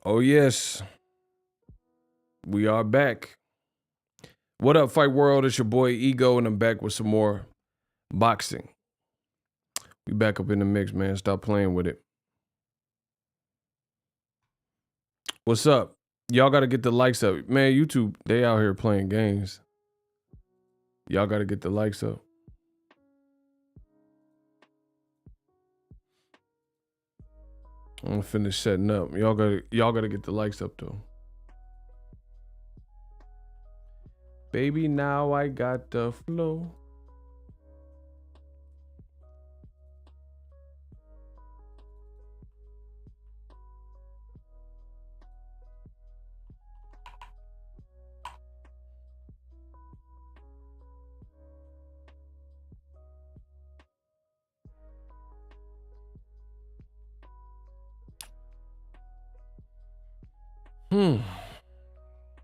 Oh, yes. We are back. What up, Fight World? It's your boy Ego, and I'm back with some more boxing. We back up in the mix, man. Stop playing with it. What's up? Y'all got to get the likes up. Man, YouTube, they out here playing games. Y'all got to get the likes up. I'm gonna finish setting up. Y'all gotta get the likes up though. Baby, now I got the flow.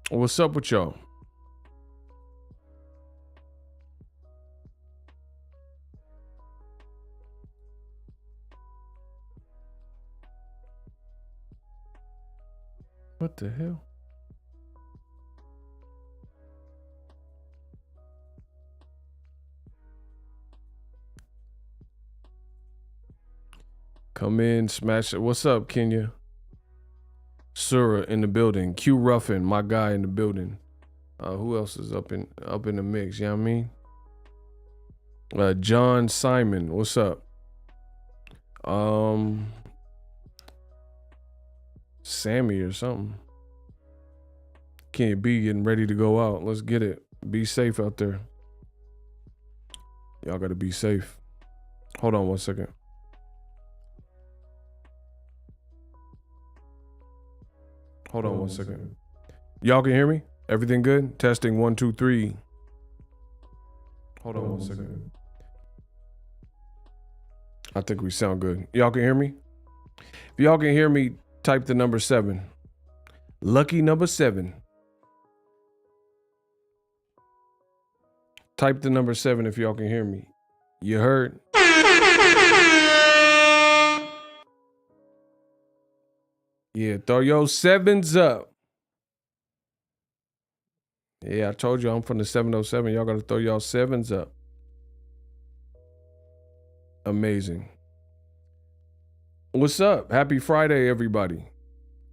What's up with y'all? What the hell? Come in, smash it. What's up, Kenya? Sura in the building. Q Ruffin, my guy in the building. Who else is up in the mix? You know what I mean? John Simon, what's up? Sammy or something. Kenya B getting ready to go out. Let's get it. Be safe out there. Y'all gotta be safe. Hold on 1 second. Hold on 1 second. Y'all can hear me? Everything good? Testing 1, 2, 3. Hold on 1 second. I think we sound good. Y'all can hear me? If y'all can hear me, type the number 7. Lucky number 7. Type the number 7 if y'all can hear me. You heard? Yeah, throw your 7s up. Yeah, I told you I'm from the 707. Y'all gotta throw y'all 7s up. Amazing. What's up? Happy Friday, everybody.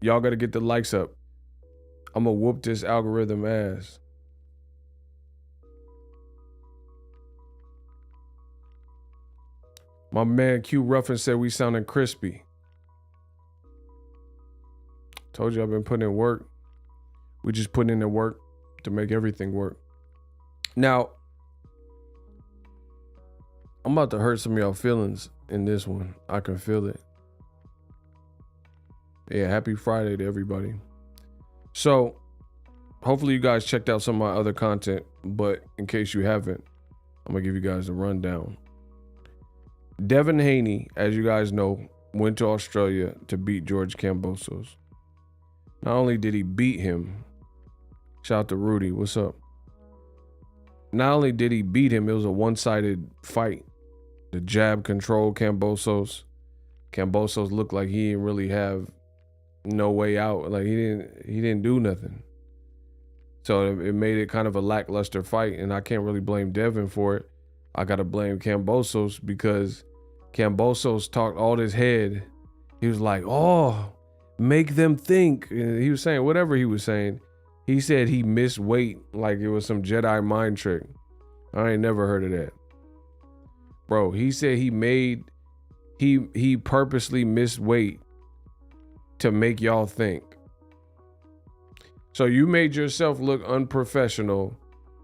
Y'all gotta get the likes up. I'm gonna whoop this algorithm ass. My man Q Ruffin said we sounding crispy. Told you I've been putting in work. We just putting in the work to make everything work. Now, I'm about to hurt some of y'all feelings in this one. I can feel it. Yeah, happy Friday to everybody. So, hopefully you guys checked out some of my other content, but in case you haven't, I'm gonna give you guys a rundown. Devin Haney, as you guys know, went to Australia to beat George Cambosos. Not only did he beat him, shout out to Rudy, what's up? Not only did he beat him, it was a one-sided fight. The jab controlled Cambosos. Cambosos looked like he didn't really have no way out. Like he didn't do nothing. So it made it kind of a lackluster fight, and I can't really blame Devin for it. I gotta blame Cambosos because Cambosos talked all his head. He was like, oh, make them think. And he was saying whatever he was saying. He said he missed weight like it was some Jedi mind trick. I ain't never heard of that. Bro, he said he purposely missed weight to make y'all think. So you made yourself look unprofessional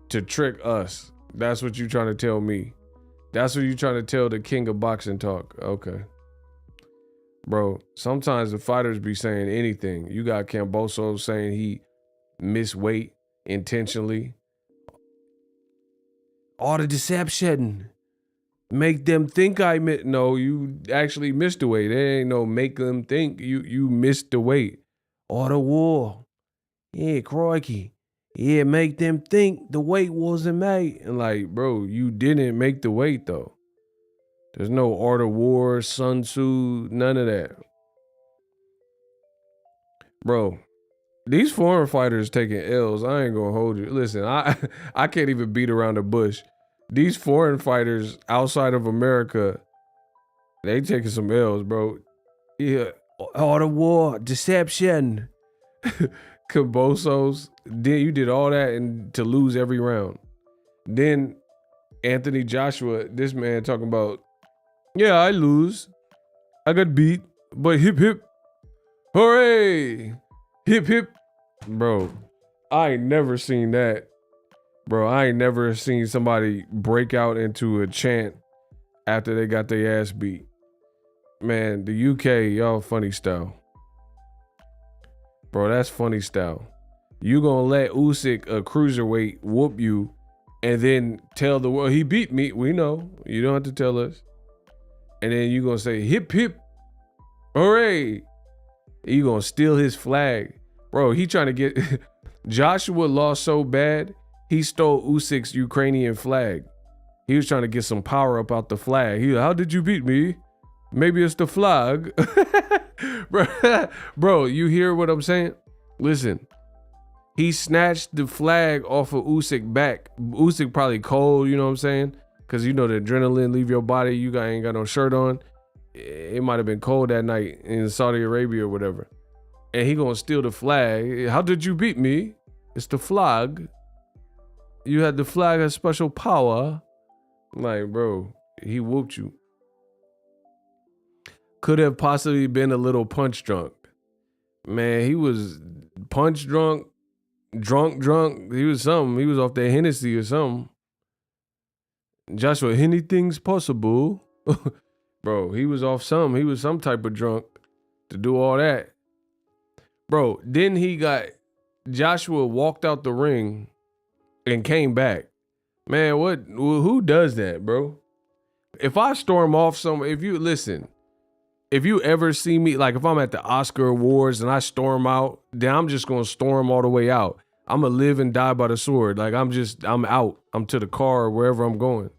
to trick us. That's what you trying to tell me. That's what you trying to tell the king of boxing talk. Okay. Bro, sometimes the fighters be saying anything. You got Cambosos saying he missed weight intentionally. All the deception. Make them think I missed. No, you actually missed the weight. There ain't no make them think you missed the weight. All the war. Yeah, crikey. Yeah, make them think the weight wasn't made. And like, bro, you didn't make the weight though. There's no Art of War, Sun Tzu, none of that. Bro, these foreign fighters taking L's. I ain't gonna hold you. Listen, I can't even beat around the bush. These foreign fighters outside of America, they taking some L's, bro. Yeah, all the war, deception. Cambosos, then you did all that and to lose every round. Then Anthony Joshua, this man talking about, yeah, I lose. I got beat, but hip hip. Hooray! Hip hip. Bro, I ain't never seen that. Bro, I ain't never seen somebody break out into a chant after they got their ass beat. Man, the UK, y'all funny style. Bro, that's funny style. You gonna let Usyk, a cruiserweight, whoop you and then tell the world he beat me. We know. You don't have to tell us. And then you gonna say hip hip. Hooray. You gonna steal his flag. Bro, he trying to get Joshua lost so bad, he stole Usyk's Ukrainian flag. He was trying to get some power up out the flag. How did you beat me? Maybe it's the flag. Bro, you hear what I'm saying? Listen, he snatched the flag off of Usyk back. Usyk probably cold, you know what I'm saying? Because you know the adrenaline leave your body. You ain't got no shirt on. It might have been cold that night in Saudi Arabia or whatever. And he gonna steal the flag. How did you beat me? It's the flag. You had the flag as special power. Like, bro, he whooped you. Could have possibly been a little punch drunk. Man, he was punch drunk, drunk. He was something. He was off that Hennessy or something. Joshua, anything's possible. Bro, he was off something. He was some type of drunk to do all that. Bro, then Joshua walked out the ring and came back. Man, who does that, bro? If I storm off somewhere, if you ever see me, like if I'm at the Oscar Awards and I storm out, then I'm just going to storm all the way out. I'm going to live and die by the sword. Like I'm out. I'm to the car or wherever I'm going.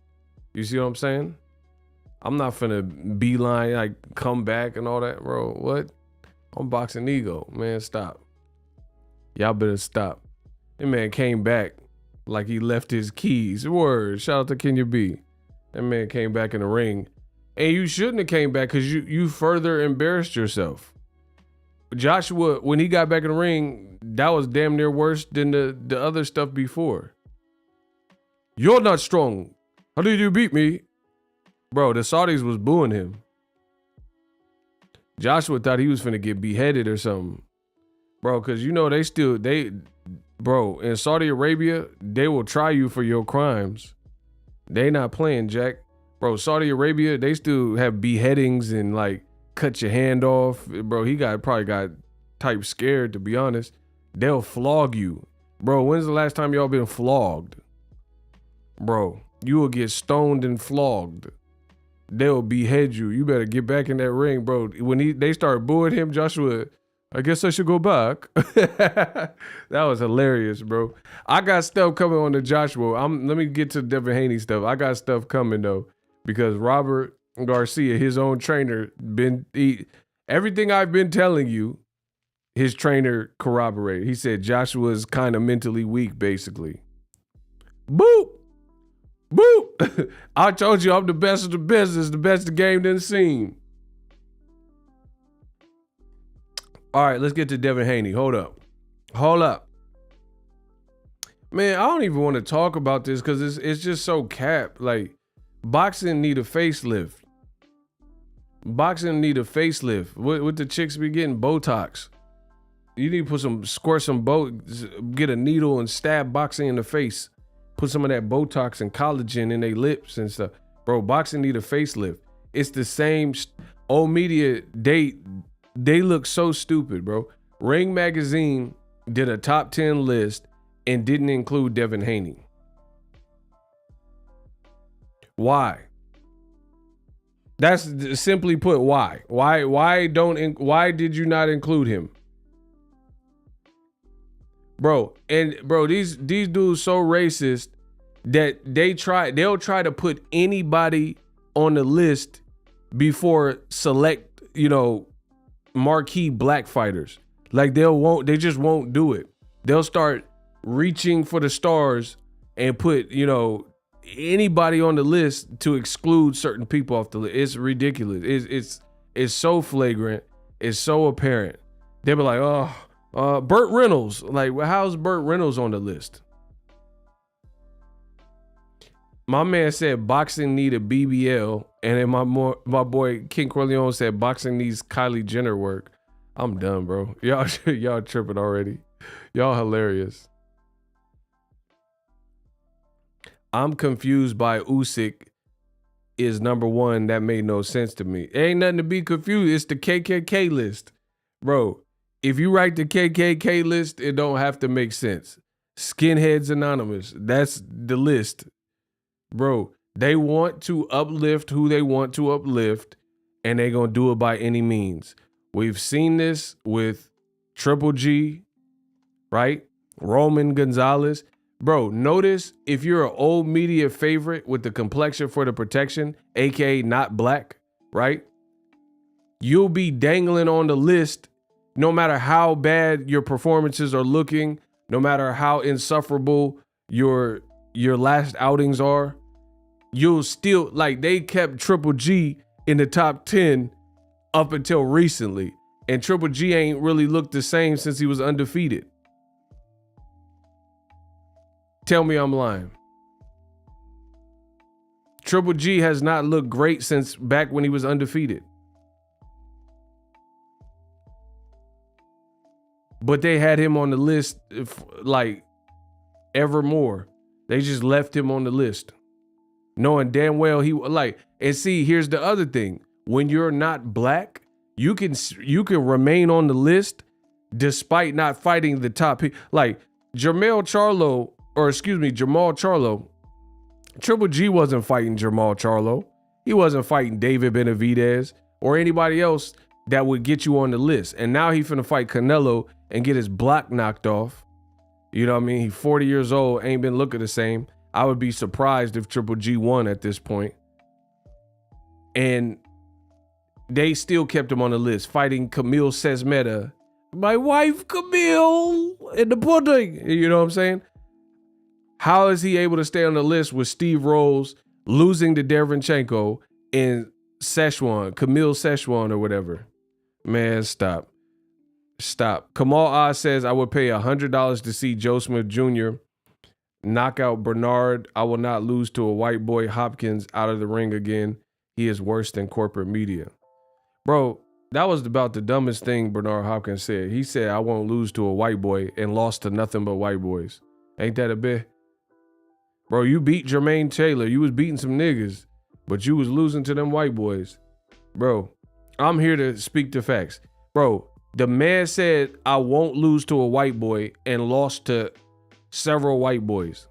You see what I'm saying? I'm not finna beeline, like come back and all that, bro. What? I'm boxing ego, man. Stop. Y'all better stop. That man came back like he left his keys. Word. Shout out to Kenya B. That man came back in the ring. And you shouldn't have came back because you further embarrassed yourself. Joshua, when he got back in the ring, that was damn near worse than the other stuff before. You're not strong. How did you beat me? Bro, the Saudis was booing him. Joshua thought he was finna get beheaded or something. Bro, because you know bro, in Saudi Arabia, they will try you for your crimes. They not playing, Jack. Bro, Saudi Arabia, they still have beheadings and like cut your hand off. Bro, he probably got type scared, to be honest. They'll flog you. Bro, when's the last time y'all been flogged? Bro, you will get stoned and flogged. They'll behead you. You better get back in that ring, bro. When they start booing him, Joshua, I guess I should go back. That was hilarious, bro. I got stuff coming on to Joshua. Let me get to Devin Haney stuff. I got stuff coming though, because Robert Garcia, his own trainer, everything I've been telling you, his trainer corroborated. He said Joshua's kind of mentally weak, basically. Boop. Boop. I told you I'm the best of the business, the best the game done seen. All right, let's get to Devin Haney. Hold up. Man, I don't even want to talk about this because it's just so capped. Like, boxing need a facelift. What the chicks be getting? Botox. You need to squirt some get a needle and stab boxing in the face. Put some of that Botox and collagen in their lips and stuff. Bro, boxing need a facelift. It's the same. Old media, they look so stupid, bro. Ring Magazine did a top 10 list and didn't include Devin Haney. Why? That's simply put, why? Why did you not include him? Bro, these dudes so racist that they'll try to put anybody on the list before select, marquee black fighters. Like they just won't do it. They'll start reaching for the stars and put, you know, anybody on the list to exclude certain people off the list. It's ridiculous. It's so flagrant. It's so apparent. They'll be like, oh, Burt Reynolds. Like, well, how's Burt Reynolds on the list? My man said boxing need a BBL, and then my boy King Corleone said boxing needs Kylie Jenner work. I'm done, bro. Y'all tripping already. Y'all hilarious. I'm confused by Usyk is number one. That made no sense to me. It ain't nothing to be confused. It's the KKK list. Bro, if you write the KKK list, it don't have to make sense. Skinheads Anonymous. That's the list. Bro, they want to uplift who they want to uplift, and they gonna do it by any means. We've seen this with Triple G, right? Roman Gonzalez. Bro, notice if you're an old media favorite with the complexion for the protection, aka not black, right? You'll be dangling on the list no matter how bad your performances are looking, no matter how insufferable your last outings are. You'll still, like, they kept Triple G in the top 10 up until recently. And Triple G ain't really looked the same since he was undefeated. Tell me I'm lying. Triple G has not looked great since back when he was undefeated. But they had him on the list like evermore. They just left him on the list, knowing damn well he like. And see, here's the other thing: when you're not black, you can remain on the list despite not fighting the top. Like Jamal Charlo. Triple G wasn't fighting Jamal Charlo. He wasn't fighting David Benavidez or anybody else that would get you on the list. And now he finna fight Canelo and get his block knocked off. You know what I mean? He's 40 years old, ain't been looking the same. I would be surprised if Triple G won at this point. And they still kept him on the list, fighting Camille Sesmeta. My wife, Camille, in the pudding. You know what I'm saying? How is he able to stay on the list with Steve Rolls losing to Derevchenko and Camille Szechuan or whatever? Man, stop. Kamal Oz says, I would pay $100 to see Joe Smith Jr. knock out Bernard. I will not lose to a white boy. Hopkins out of the ring again. He is worse than corporate media. Bro, that was about the dumbest thing Bernard Hopkins said. He said, I won't lose to a white boy and lost to nothing but white boys. Ain't that a bit? Bro, you beat Jermaine Taylor. You was beating some niggas, but you was losing to them white boys. Bro, I'm here to speak the facts. Bro, the man said, I won't lose to a white boy and lost to several white boys.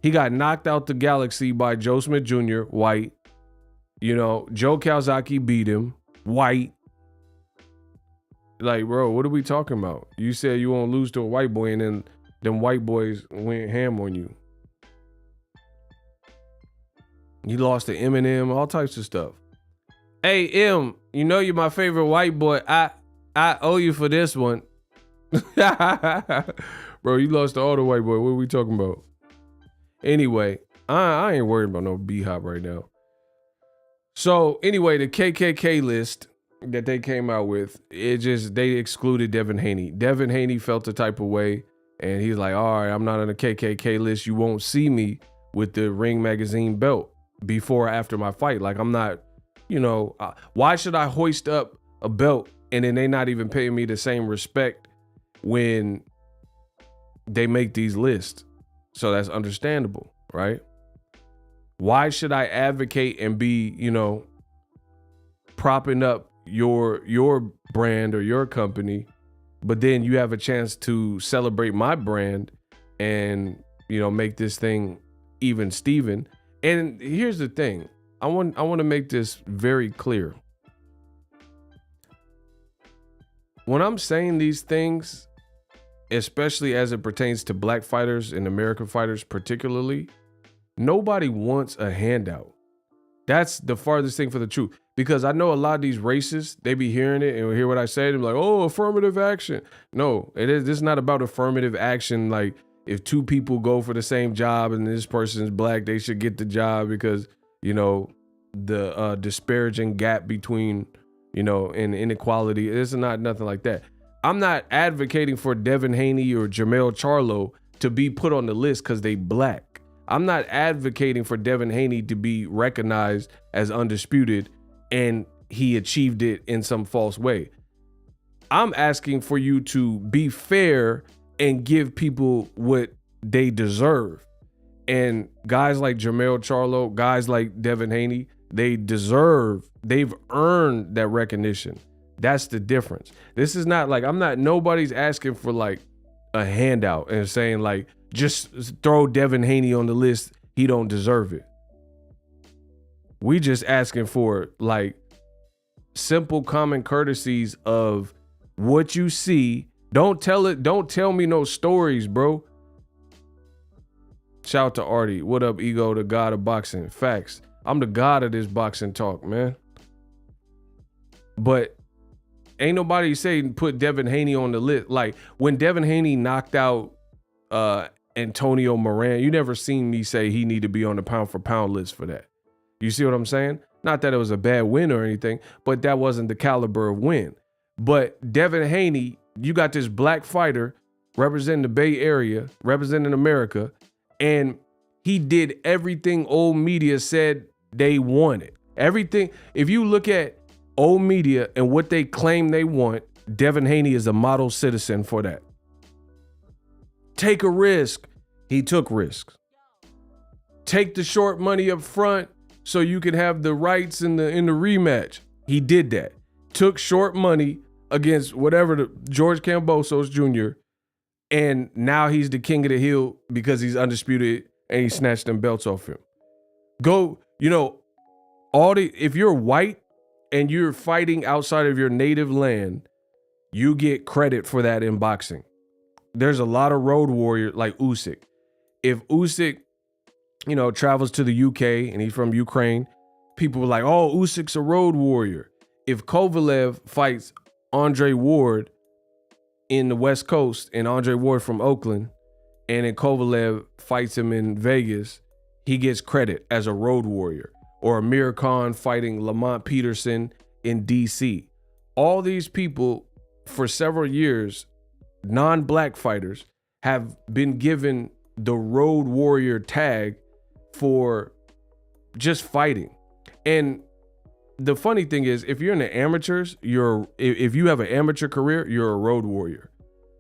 He got knocked out the galaxy by Joe Smith Jr., white. You know, Joe Calzaghe beat him, white. Like, bro, what are we talking about? You said you won't lose to a white boy and then them white boys went ham on you. You lost to Eminem, all types of stuff. Hey, M, you know you're my favorite white boy. I owe you for this one. Bro, you lost to all the white boy. What are we talking about? Anyway, I ain't worried about no B-Hop right now. So anyway, the KKK list that they came out with, they excluded Devin Haney. Devin Haney felt the type of way, and he's like, all right, I'm not on the KKK list. You won't see me with the Ring Magazine belt before or after my fight. Like, I'm not, you know, why should I hoist up a belt and then they not even paying me the same respect when they make these lists? So that's understandable, right? Why should I advocate and be, you know, propping up your brand or your company, but then you have a chance to celebrate my brand and, you know, make this thing even Steven. And here's the thing. I want to make this very clear. When I'm saying these things, especially as it pertains to black fighters and American fighters particularly, nobody wants a handout. That's the farthest thing for the truth. because I know a lot of these racists, they be hearing it and hear what I say. They're like, oh, affirmative action. No, this is not about affirmative action. Like if two people go for the same job and this person's black, they should get the job because, you know, the disparaging gap between, you know, and inequality. It's not nothing like that. I'm not advocating for Devin Haney or Jermell Charlo to be put on the list because they black. I'm not advocating for Devin Haney to be recognized as undisputed and he achieved it in some false way. I'm asking for you to be fair and give people what they deserve. And guys like Jermell Charlo, guys like Devin Haney, they've earned that recognition. That's the difference. This is not like, nobody's asking for like a handout and saying like, just throw Devin Haney on the list. He don't deserve it. We just asking for like simple common courtesies of what you see. Don't tell me no stories, bro. Shout out to Artie. What up, Ego, the god of boxing? Facts. I'm the god of this boxing talk, man. But ain't nobody saying put Devin Haney on the list. Like when Devin Haney knocked out Antonio Moran, you never seen me say he need to be on the pound for pound list for that. You see what I'm saying? Not that it was a bad win or anything, but that wasn't the caliber of win. But Devin Haney, you got this black fighter representing the Bay Area, representing America, and he did everything old media said they wanted. Everything. If you look at old media and what they claim they want, Devin Haney is a model citizen for that. Take a risk. He took risks. Take the short money up front so you can have the rights in the rematch. He did that. Took short money against George Cambosos Jr. And now he's the king of the hill because he's undisputed and he snatched them belts off him. If you're white and you're fighting outside of your native land, you get credit for that in boxing. There's a lot of road warriors like Usyk. If Usyk, travels to the UK and he's from Ukraine, people were like, oh, Usyk's a road warrior. If Kovalev fights Andre Ward in the West Coast and Andre Ward from Oakland, and then Kovalev fights him in Vegas, he gets credit as a road warrior. Or Amir Khan fighting Lamont Peterson in DC. All these people for several years, non-black fighters, have been given the road warrior tag for just fighting. And the funny thing is, if you're in the amateurs, if you have an amateur career, you're a road warrior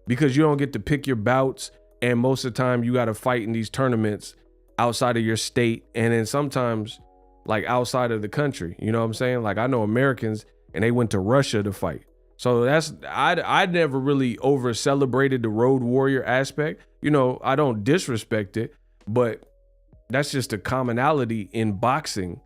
because you don't get to pick your bouts. And most of the time you got to fight in these tournaments outside of your state. And then sometimes like outside of the country, you know what I'm saying? Like I know Americans and they went to Russia to fight. So I never really over celebrated the road warrior aspect. I don't disrespect it, but that's just a commonality in boxing.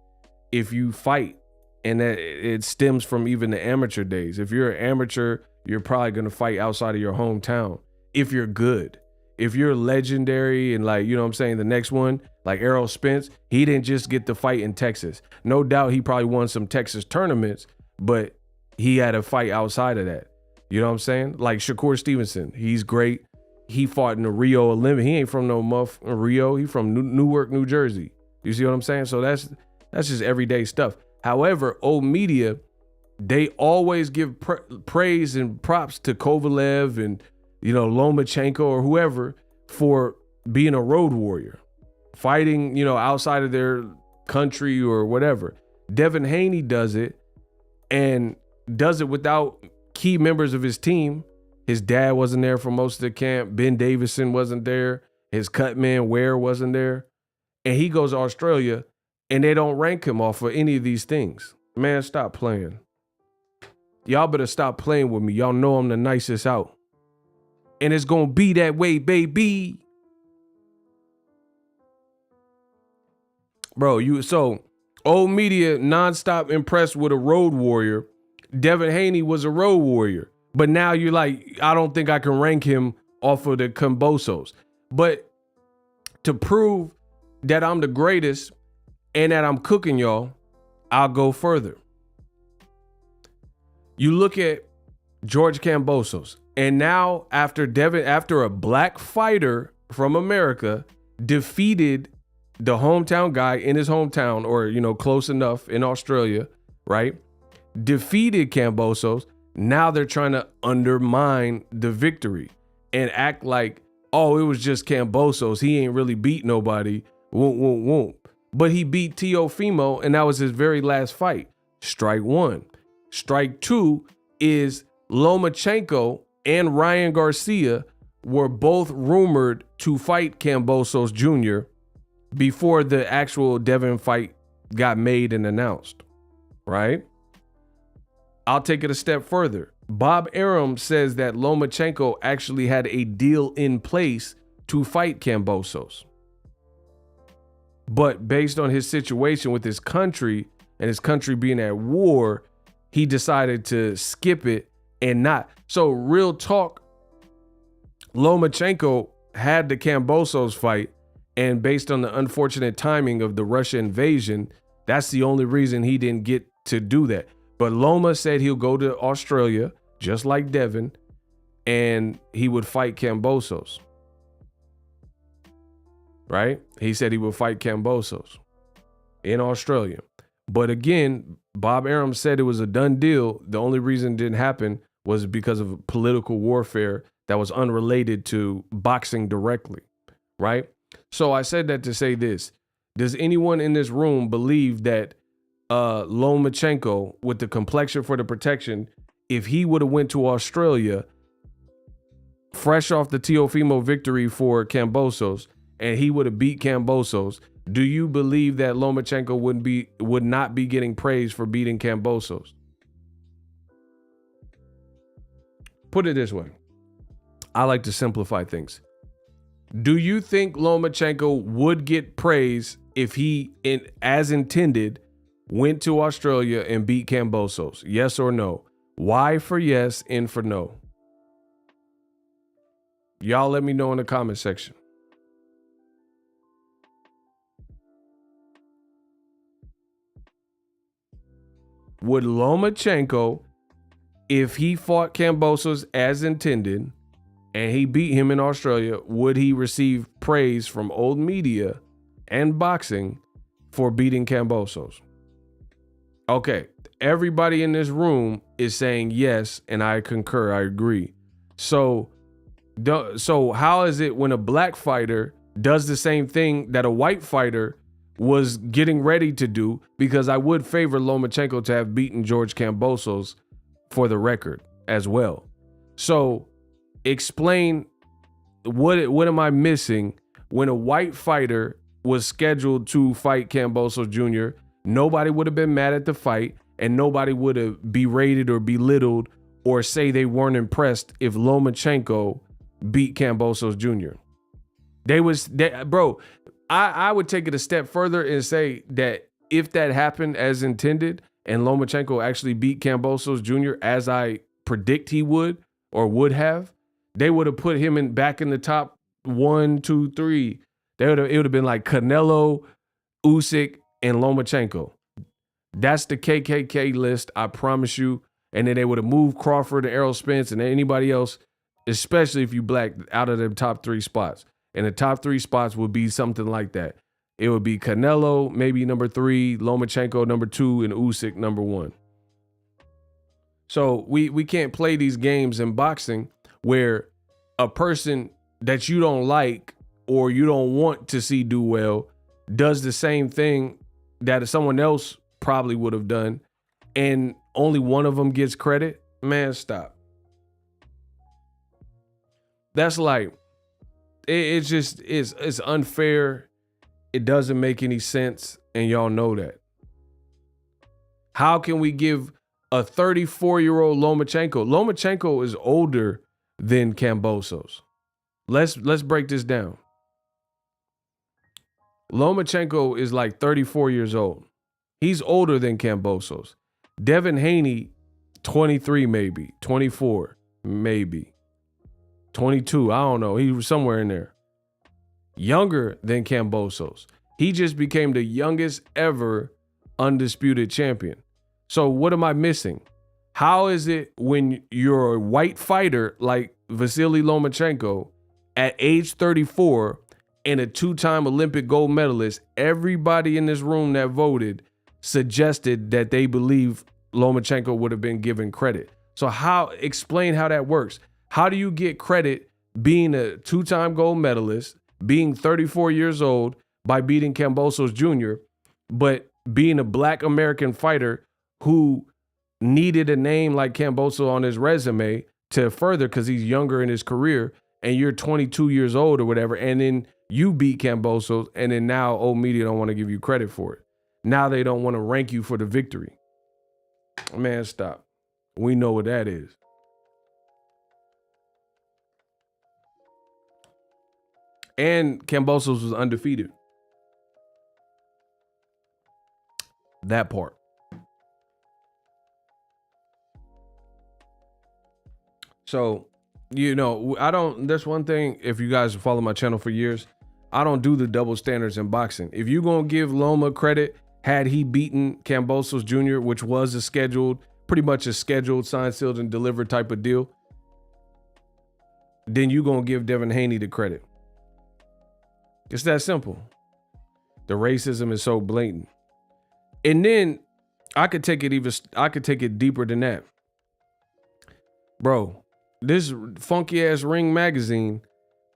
If you fight, and that it stems from even the amateur days. If you're an amateur, you're probably going to fight outside of your hometown. If you're good, if you're legendary and the next one, like Errol Spence, he didn't just get to fight in Texas. No doubt he probably won some Texas tournaments, but he had a fight outside of that. You know what I'm saying? Like Shakur Stevenson, he's great. He fought in the Rio Olympic. He ain't from no Rio. He from Newark, New Jersey. You see what I'm saying? So that's just everyday stuff. However, old media, they always give praise and props to Kovalev and, Lomachenko or whoever for being a road warrior, fighting, outside of their country or whatever. Devin Haney does it and does it without key members of his team. His dad wasn't there for most of the camp. Ben Davison wasn't there. His cut man Ware wasn't there. And he goes to Australia and they don't rank him off of any of these things. Man, stop playing. Y'all better stop playing with me. Y'all know I'm the nicest out. And it's going to be that way, baby. Bro, so old media nonstop impressed with a road warrior. Devin Haney was a road warrior. But now you're like, I don't think I can rank him off of the Cambosos. But to prove that I'm the greatest and that I'm cooking y'all, I'll go further. You look at George Cambosos, and now after a black fighter from America defeated the hometown guy in his hometown, or, you know, close enough in Australia, right? Defeated Cambosos. Now they're trying to undermine the victory and act like, oh, it was just Cambosos. He ain't really beat nobody. Won't, won't, won't. But he beat Teofimo, and that was his very last fight. Strike one. Strike two is Lomachenko and Ryan Garcia were both rumored to fight Cambosos Jr. before the actual Devin fight got made and announced, right? I'll take it a step further. Bob Arum says that Lomachenko actually had a deal in place to fight Cambosos. But based on his situation with his country and his country being at war, he decided to skip it and not. So real talk, Lomachenko had the Cambosos fight, and based on the unfortunate timing of the Russia invasion, that's the only reason he didn't get to do that. But Loma said he'll go to Australia, just like Devin, and he would fight Cambosos. Right? He said he would fight Cambosos in Australia. But again, Bob Arum said it was a done deal. The only reason it didn't happen was because of political warfare that was unrelated to boxing directly. Right? So I said that to say this. Does anyone in this room believe that Lomachenko, with the complexion for the protection, if he would have went to Australia, fresh off the Teofimo victory for Cambosos, and he would have beat Cambosos, do you believe that Lomachenko would not be getting praise for beating Cambosos? Put it this way. I like to simplify things. Do you think Lomachenko would get praise if he, as intended, went to Australia and beat Cambosos? Yes or no? Y for yes, N for no. Y'all let me know in the comment section. Would Lomachenko, if he fought Cambosos as intended and he beat him in Australia, would he receive praise from old media and boxing for beating Cambosos? Okay, everybody in this room is saying yes, and I concur, I agree. So how is it when a black fighter does the same thing that a white fighter was getting ready to do? Because I would favor Lomachenko to have beaten George Cambosos for the record as well. So explain, what am I missing when a white fighter was scheduled to fight Cambosos Jr.? Nobody would have been mad at the fight, and nobody would have berated or belittled or say they weren't impressed if Lomachenko beat Cambosos Jr. I would take it a step further and say that if that happened as intended and Lomachenko actually beat Cambosos Jr. as I predict he would or would have, they would have put him back in the top 1, 2, 3. It would have been like Canelo, Usyk, and Lomachenko. That's the KKK list, I promise you. And then they would have moved Crawford and Errol Spence and anybody else, especially if you black, out of the top 3 spots. And the top 3 spots would be something like that. It would be Canelo, maybe number 3, Lomachenko number 2, and Usyk number 1. So we can't play these games in boxing where a person that you don't like or you don't want to see do well does the same thing that someone else probably would have done, and only one of them gets credit. Man, stop. That's like, it's unfair. It doesn't make any sense, and y'all know that. How can we give a 34-year-old Lomachenko is older than Cambosos. Let's break this down. Lomachenko is like 34 years old. He's older than Cambosos. Devin Haney, 23 maybe, 24 maybe, 22, I don't know. He was somewhere in there. Younger than Cambosos. He just became the youngest ever undisputed champion. So what am I missing? How is it when you're a white fighter like Vasily Lomachenko at age 34 and a 2-time Olympic gold medalist, everybody in this room that voted suggested that they believe Lomachenko would have been given credit. So explain how that works. How do you get credit being a 2-time gold medalist, being 34 years old by beating Cambosos Jr., but being a black American fighter who needed a name like Camboso on his resume to further because he's younger in his career, and you're 22 years old or whatever, and then you beat Cambosos, and then now old media don't want to give you credit for it. Now they don't want to rank you for the victory. Man, stop. We know what that is. And Cambosos was undefeated. That part. So, that's one thing, if you guys follow my channel for years, I don't do the double standards in boxing. If you're going to give Loma credit, had he beaten Cambosos Jr., which was pretty much a scheduled, signed, sealed, and delivered type of deal, then you're going to give Devin Haney the credit. It's that simple. The racism is so blatant. And then I could take it deeper than that. Bro, this funky ass Ring magazine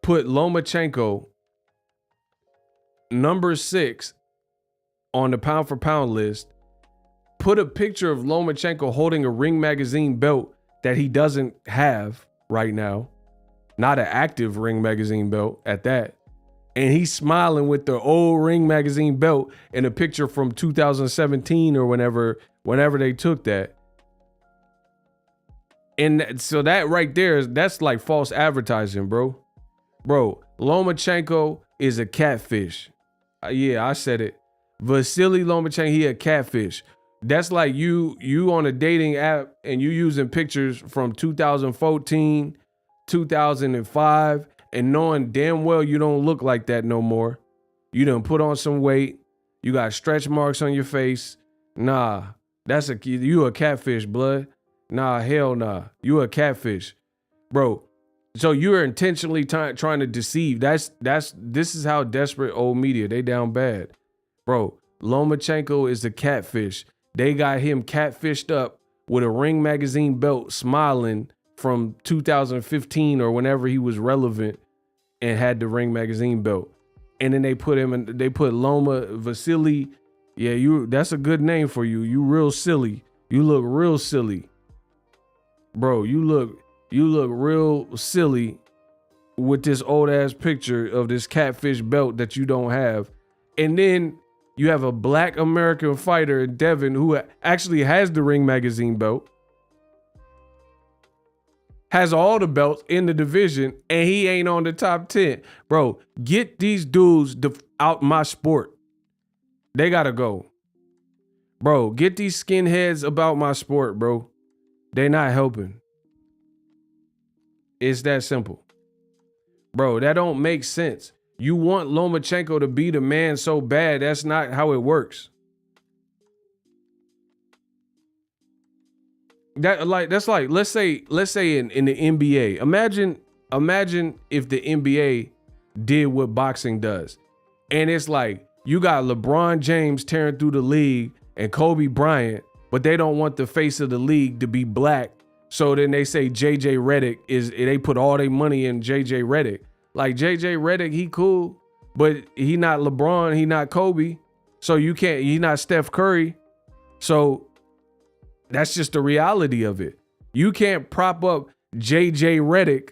put Lomachenko number 6 on the pound for pound list, put a picture of Lomachenko holding a Ring magazine belt that he doesn't have right now, not an active Ring magazine belt at that. And he's smiling with the old Ring magazine belt in a picture from 2017 or whenever they took that. And so that right there, that's like false advertising, bro. Bro, Lomachenko is a catfish. Yeah, I said it. Vasily Lomachenko, he a catfish. That's like you on a dating app and you using pictures from 2014, 2005, and knowing damn well you don't look like that no more. You done put on some weight. You got stretch marks on your face. Nah, you a catfish, blood. Nah, hell nah. You a catfish, bro. So you're intentionally trying to deceive. This is how desperate old media, they down bad. Bro, Lomachenko is the catfish. They got him catfished up with a Ring magazine belt, smiling from 2015 or whenever he was relevant and had the Ring magazine belt. And then they put Loma Vasily. Yeah, that's a good name for you. You real silly. You look real silly. Bro, you look real silly with this old ass picture of this catfish belt that you don't have. And then you have a black American fighter, Devin, who actually has the Ring magazine belt, has all the belts in the division, and he ain't on the top 10. Bro, get these dudes out my sport. They gotta go. Bro, get these skinheads about my sport, bro. They not helping. It's that simple. Bro, that don't make sense. You want Lomachenko to be the man so bad. That's not how it works. That's like let's say in the NBA. Imagine if the NBA did what boxing does. And it's like you got LeBron James tearing through the league and Kobe Bryant, but they don't want the face of the league to be black. So then they say JJ Redick they put all their money in JJ Redick. Like JJ Redick, he cool, but he not LeBron, he not Kobe. So he not Steph Curry. So that's just the reality of it. You can't prop up JJ Redick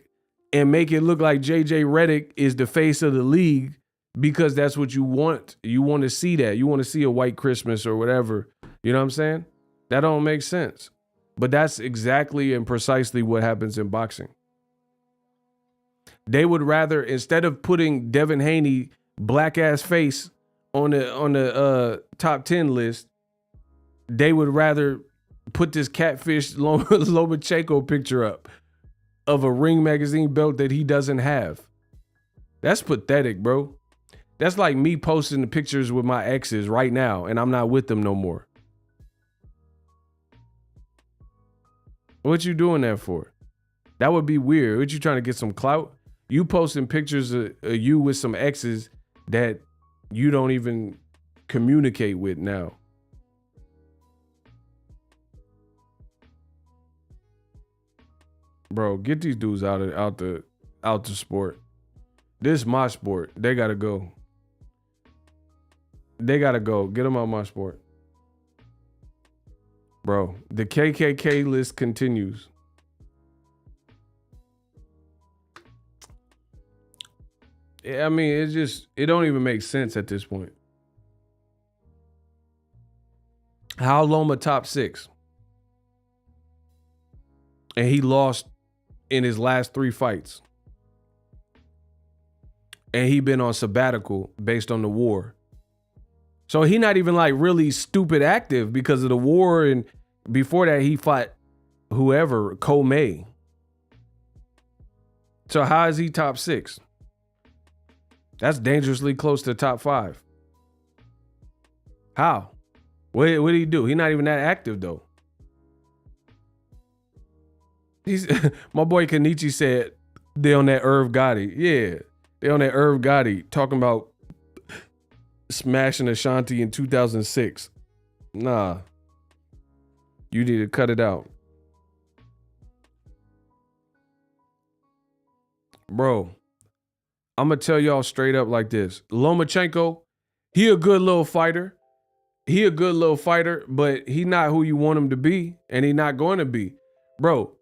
and make it look like JJ Redick is the face of the league because that's what you want. You want to see that. You want to see a white Christmas or whatever. You know what I'm saying? That don't make sense. But that's exactly and precisely what happens in boxing. They would rather, instead of putting Devin Haney black ass face on the top 10 list, they would rather put this catfish Lomachenko picture up of a Ring magazine belt that he doesn't have. That's pathetic, bro. That's like me posting the pictures with my exes right now and I'm not with them no more. What you doing that for? That would be weird. What you trying to get some clout? You posting pictures of you with some exes that you don't even communicate with now. Bro, get these dudes out the sport. This is my sport. They gotta go. They gotta go. Get them out my sport. Bro, the KKK list continues. I mean, it don't even make sense at this point. How Loma top 6? And he lost in his last 3 fights. And he been on sabbatical based on the war. So he not even like really stupid active because of the war. And before that, he fought whoever, Comey. So how is he top 6? That's dangerously close to top 5. How? What did he do? He's not even that active though. My boy Kenichi said they on that Irv Gotti. Yeah, they on that Irv Gotti talking about smashing Ashanti in 2006. Nah, you need to cut it out, bro. I'm gonna tell y'all straight up like this: Lomachenko, he a good little fighter. He a good little fighter, but he not who you want him to be, and he not going to be, bro.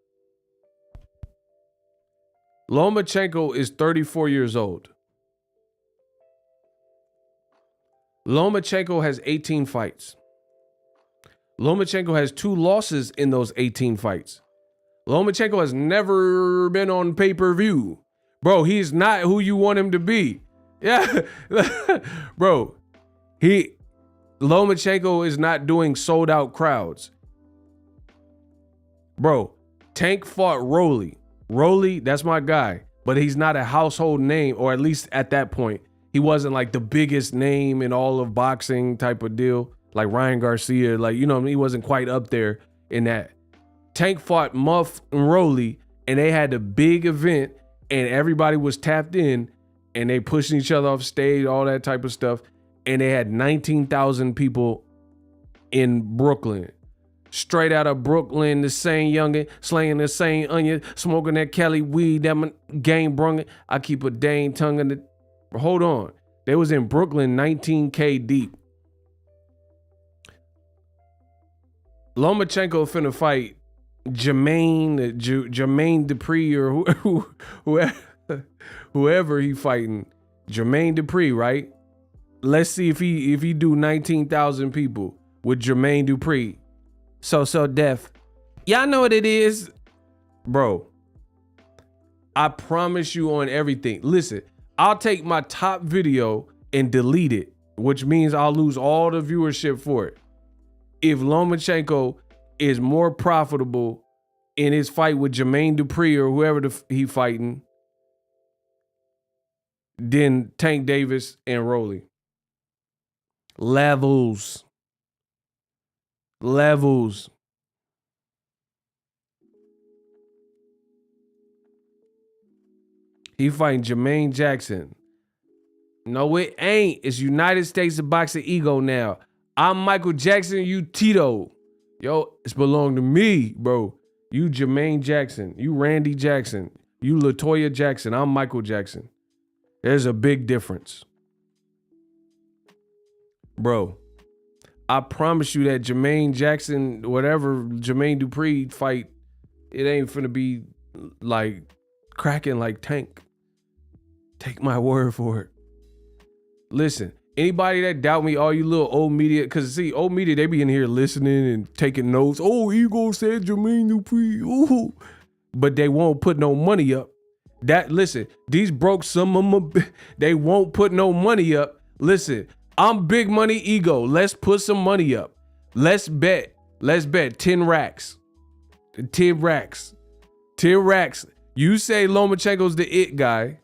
Lomachenko is 34 years old. Lomachenko has 18 fights. Lomachenko has 2 losses in those 18 fights. Lomachenko has never been on pay-per-view. Bro, he's not who you want him to be. Yeah. Bro, Lomachenko is not doing sold out crowds. Bro, Tank fought Rolly. Rolly, that's my guy, but he's not a household name, or at least at that point, he wasn't like the biggest name in all of boxing type of deal, like Ryan Garcia, like, you know, he wasn't quite up there in that. Tank fought Muff and Rolly, and they had a big event, and everybody was tapped in, and they pushing each other off stage, all that type of stuff, and they had 19,000 people in Brooklyn. Straight out of Brooklyn, the same youngin, slaying the same onion, smoking that Cali weed, that my game brung it. I keep a dang tongue in the... Hold on. They was in Brooklyn 19K deep. Lomachenko finna fight Jermaine Dupri or whoever he fighting. Jermaine Dupri, right? Let's see if he do 19,000 people with Jermaine Dupri. So deaf. Y'all know what it is. Bro, I promise you on everything. Listen, I'll take my top video and delete it, which means I'll lose all the viewership for it. If Lomachenko is more profitable in his fight with Jermaine Dupri or whoever he fighting than Tank Davis and Rolly. Levels. He fighting Jermaine Jackson. No, it ain't. It's United States of Boxing Ego now. I'm Michael Jackson, you Tito. Yo, it's belong to me, bro. You Jermaine Jackson. You Randy Jackson. You LaToya Jackson. I'm Michael Jackson. There's a big difference. Bro, I promise you that Jermaine Jackson, whatever Jermaine Dupri fight, it ain't finna be like cracking like Tank. Take my word for it. Listen, anybody that doubt me, all you little old media, because see, old media, they be in here listening and taking notes. Oh, Ego said Jermaine Dupri. Ooh. But they won't put no money up. Listen, these broke some of them, they won't put no money up. Listen, I'm big money Ego. Let's put some money up. Let's bet 10 racks. 10 racks. 10 racks. You say Lomachenko's the it guy.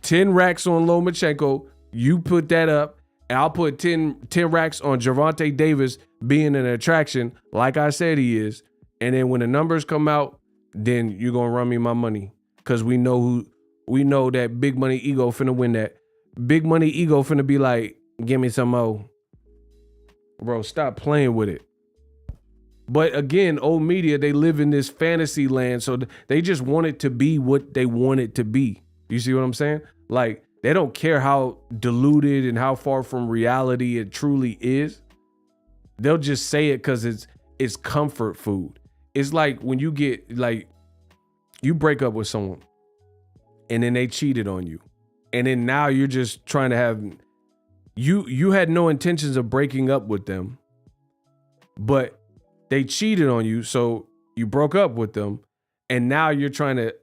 10 racks on Lomachenko. You put that up. And I'll put 10 racks on Gervonta Davis being an attraction, like I said he is. And then when the numbers come out, then you're gonna run me my money. Cause we know that Big Money Ego finna win that. Big Money Ego finna be like, give me some more. Bro, stop playing with it. But again, old media, they live in this fantasy land. So they just want it to be what they want it to be. You see what I'm saying? Like, they don't care how diluted and how far from reality it truly is. They'll just say it because it's comfort food. It's like when you get, like, you break up with someone and then they cheated on you. And then now you're just trying to have, you had no intentions of breaking up with them, but they cheated on you. So you broke up with them. And now you're trying to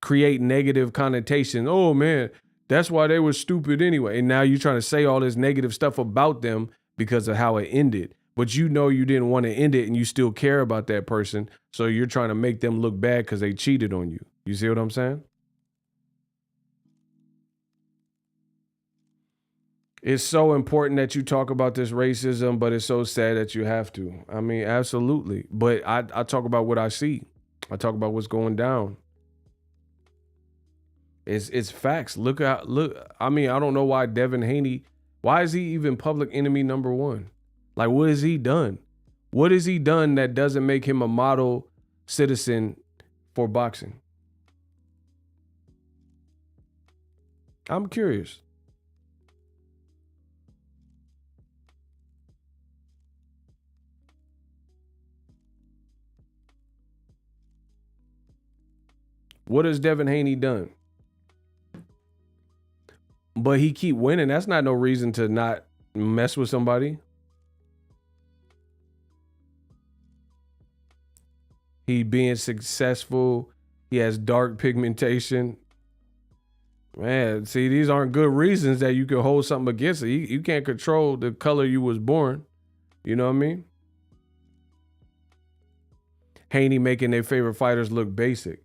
create negative connotation. Oh man, that's why they were stupid anyway. And now you're trying to say all this negative stuff about them because of how it ended. But you know you didn't want to end it and you still care about that person. So you're trying to make them look bad because they cheated on you. You see what I'm saying? It's so important that you talk about this racism, but it's so sad that you have to. I mean, absolutely. But I talk about what I see. I talk about what's going down. It's facts. Look. I mean, I don't know why Devin Haney, why is he even public enemy number one? Like, what has he done? What has he done that doesn't make him a model citizen for boxing? I'm curious. What has Devin Haney done? But he keep winning. That's not no reason to not mess with somebody. He being successful. He has dark pigmentation. Man, see, these aren't good reasons that you can hold something against it. You can't control the color you was born. You know what I mean? Haney making their favorite fighters look basic.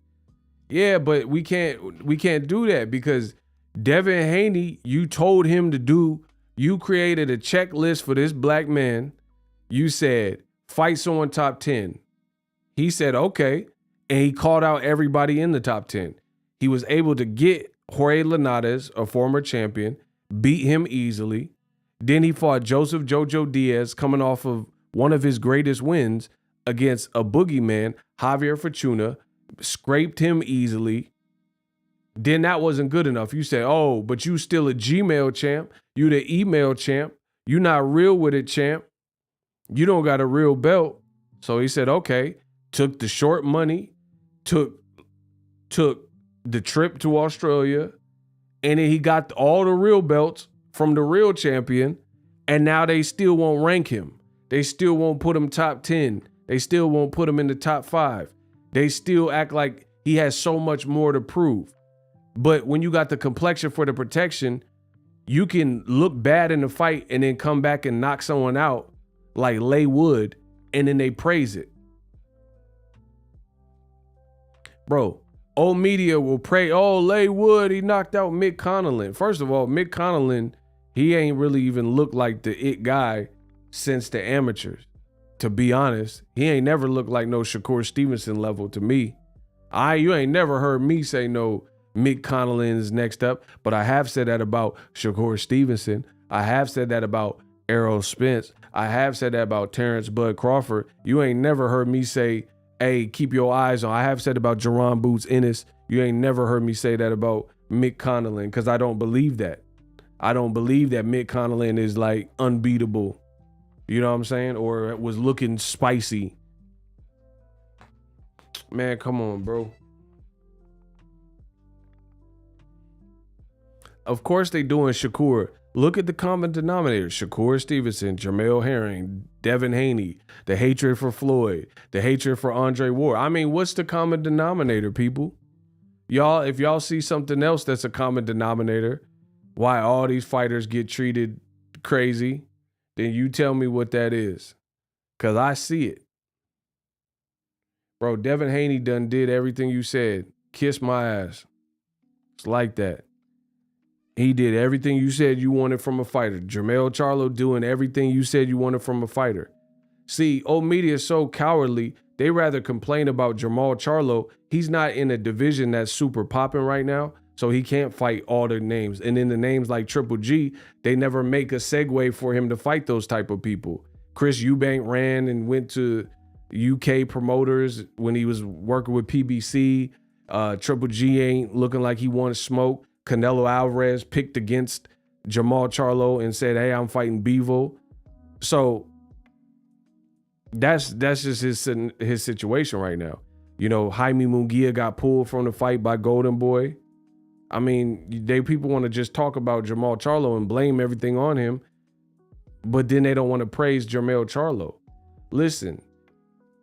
Yeah, but we can't do that because Devin Haney, you told him to do, you created a checklist for this black man. You said, fight someone top 10. He said, okay. And he called out everybody in the top 10. He was able to get Jorge Linares, a former champion, beat him easily. Then he fought Joseph Jojo Diaz, coming off of one of his greatest wins against a boogeyman, Javier Fortuna, scraped him easily. Then that wasn't good enough. You said, oh, but you still a Gmail champ. You the email champ. You not real with it, champ. You don't got a real belt. So he said, okay, took the short money, took the trip to Australia, and then he got all the real belts from the real champion, and now they still won't rank him. They still won't put him top 10. They still won't put him in the top 5. They still act like he has so much more to prove. But when you got the complexion for the protection, you can look bad in the fight and then come back and knock someone out like Lay Wood, and then they praise it. Bro, old media will pray, oh, Lay Wood, he knocked out Mick Connellan. First of all, Mick Connellan, he ain't really even looked like the it guy since the amateurs. To be honest, he ain't never looked like no Shakur Stevenson level to me. You ain't never heard me say no Mick Connellan is next up, but I have said that about Shakur Stevenson. I have said that about Errol Spence. I have said that about Terrence Bud Crawford. You ain't never heard me say, hey, keep your eyes on. I have said about Jerron Boots Ennis. You ain't never heard me say that about Mick Connellan because I don't believe that. I don't believe that Mick Connellan is like unbeatable. You know what I'm saying? Or was looking spicy. Man, come on, bro. Of course they doing Shakur. Look at the common denominator. Shakur Stevenson, Jermell Herring, Devin Haney, the hatred for Floyd, the hatred for Andre Ward. I mean, what's the common denominator, people? Y'all, if y'all see something else that's a common denominator, why all these fighters get treated crazy, then you tell me what that is. Because I see it. Bro, Devin Haney done did everything you said. Kiss my ass. It's like that. He did everything you said you wanted from a fighter. Jermell Charlo doing everything you said you wanted from a fighter. See, old media is so cowardly. They rather complain about Jamal Charlo. He's not in a division that's super popping right now, so he can't fight all the names. And then the names like Triple G, they never make a segue for him to fight those type of people. Chris Eubank ran and went to UK promoters when he was working with PBC. Triple G ain't looking like he wanted smoke. Canelo Alvarez picked against Jamal Charlo and said, hey, I'm fighting Bevo. So that's just his situation right now. You know, Jaime Munguia got pulled from the fight by Golden Boy. I mean, people want to just talk about Jamal Charlo and blame everything on him, but then they don't want to praise Jermell Charlo. Listen,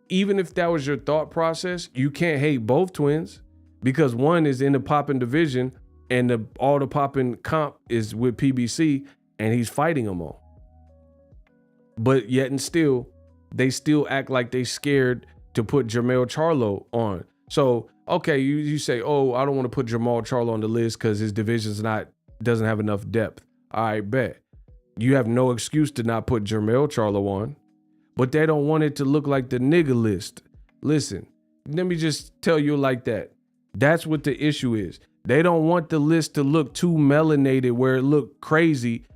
even if that was your thought process, you can't hate both twins because one is in the popping division and all the popping comp is with PBC and he's fighting them all. But yet and still, they still act like they scared to put Jermell Charlo on. So, okay, you say, oh, I don't want to put Jamal Charlo on the list because his division's doesn't have enough depth. All right, bet. You have no excuse to not put Jermell Charlo on, but they don't want it to look like the nigga list. Listen, let me just tell you like that. That's what the issue is. They don't want the list to look too melanated where it look crazy,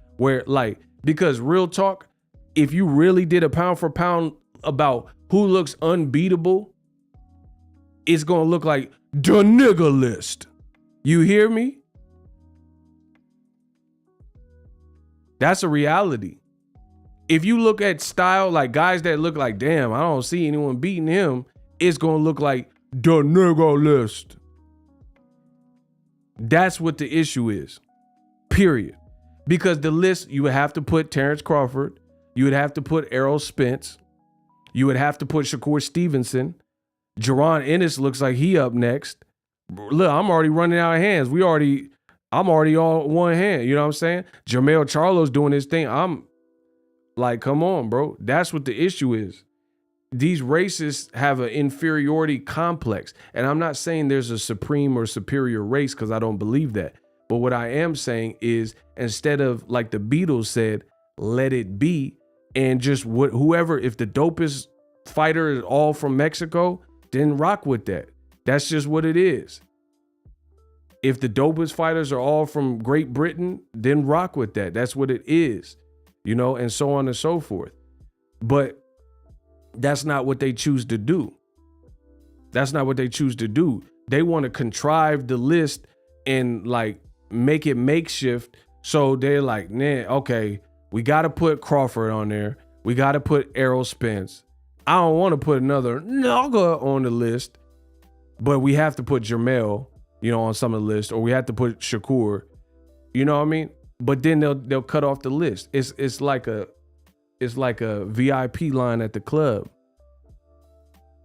because real talk, if you really did a pound for pound about who looks unbeatable, it's going to look like the nigga list. You hear me? That's a reality. If you look at style, like guys that look like, damn, I don't see anyone beating him, it's going to look like the nigga list. That's what the issue is, period. Because the list, you would have to put Terrence Crawford. You would have to put Errol Spence. You would have to put Shakur Stevenson. Jaron Ennis looks like he up next. Look, I'm already running out of hands. I'm already on one hand. You know what I'm saying? Jermell Charlo's doing his thing. I'm like, come on, bro. That's what the issue is. These racists have an inferiority complex. And I'm not saying there's a supreme or superior race because I don't believe that. But what I am saying is instead of like the Beatles said, let it be, and just whoever, if the dopest fighter is all from Mexico, then rock with that. That's just what it is. If the dopest fighters are all from Great Britain, then rock with that. That's what it is, you know, and so on and so forth. But that's not what they choose to do. That's not what they choose to do. They want to contrive the list and like make it makeshift. So they're like, nah, okay, we got to put Crawford on there. We got to put Errol Spence. I don't want to put another nigga on the list, but we have to put Jermell, you know, on some of the list, or we have to put Shakur, you know what I mean? But then they'll cut off the list. It's like a VIP line at the club,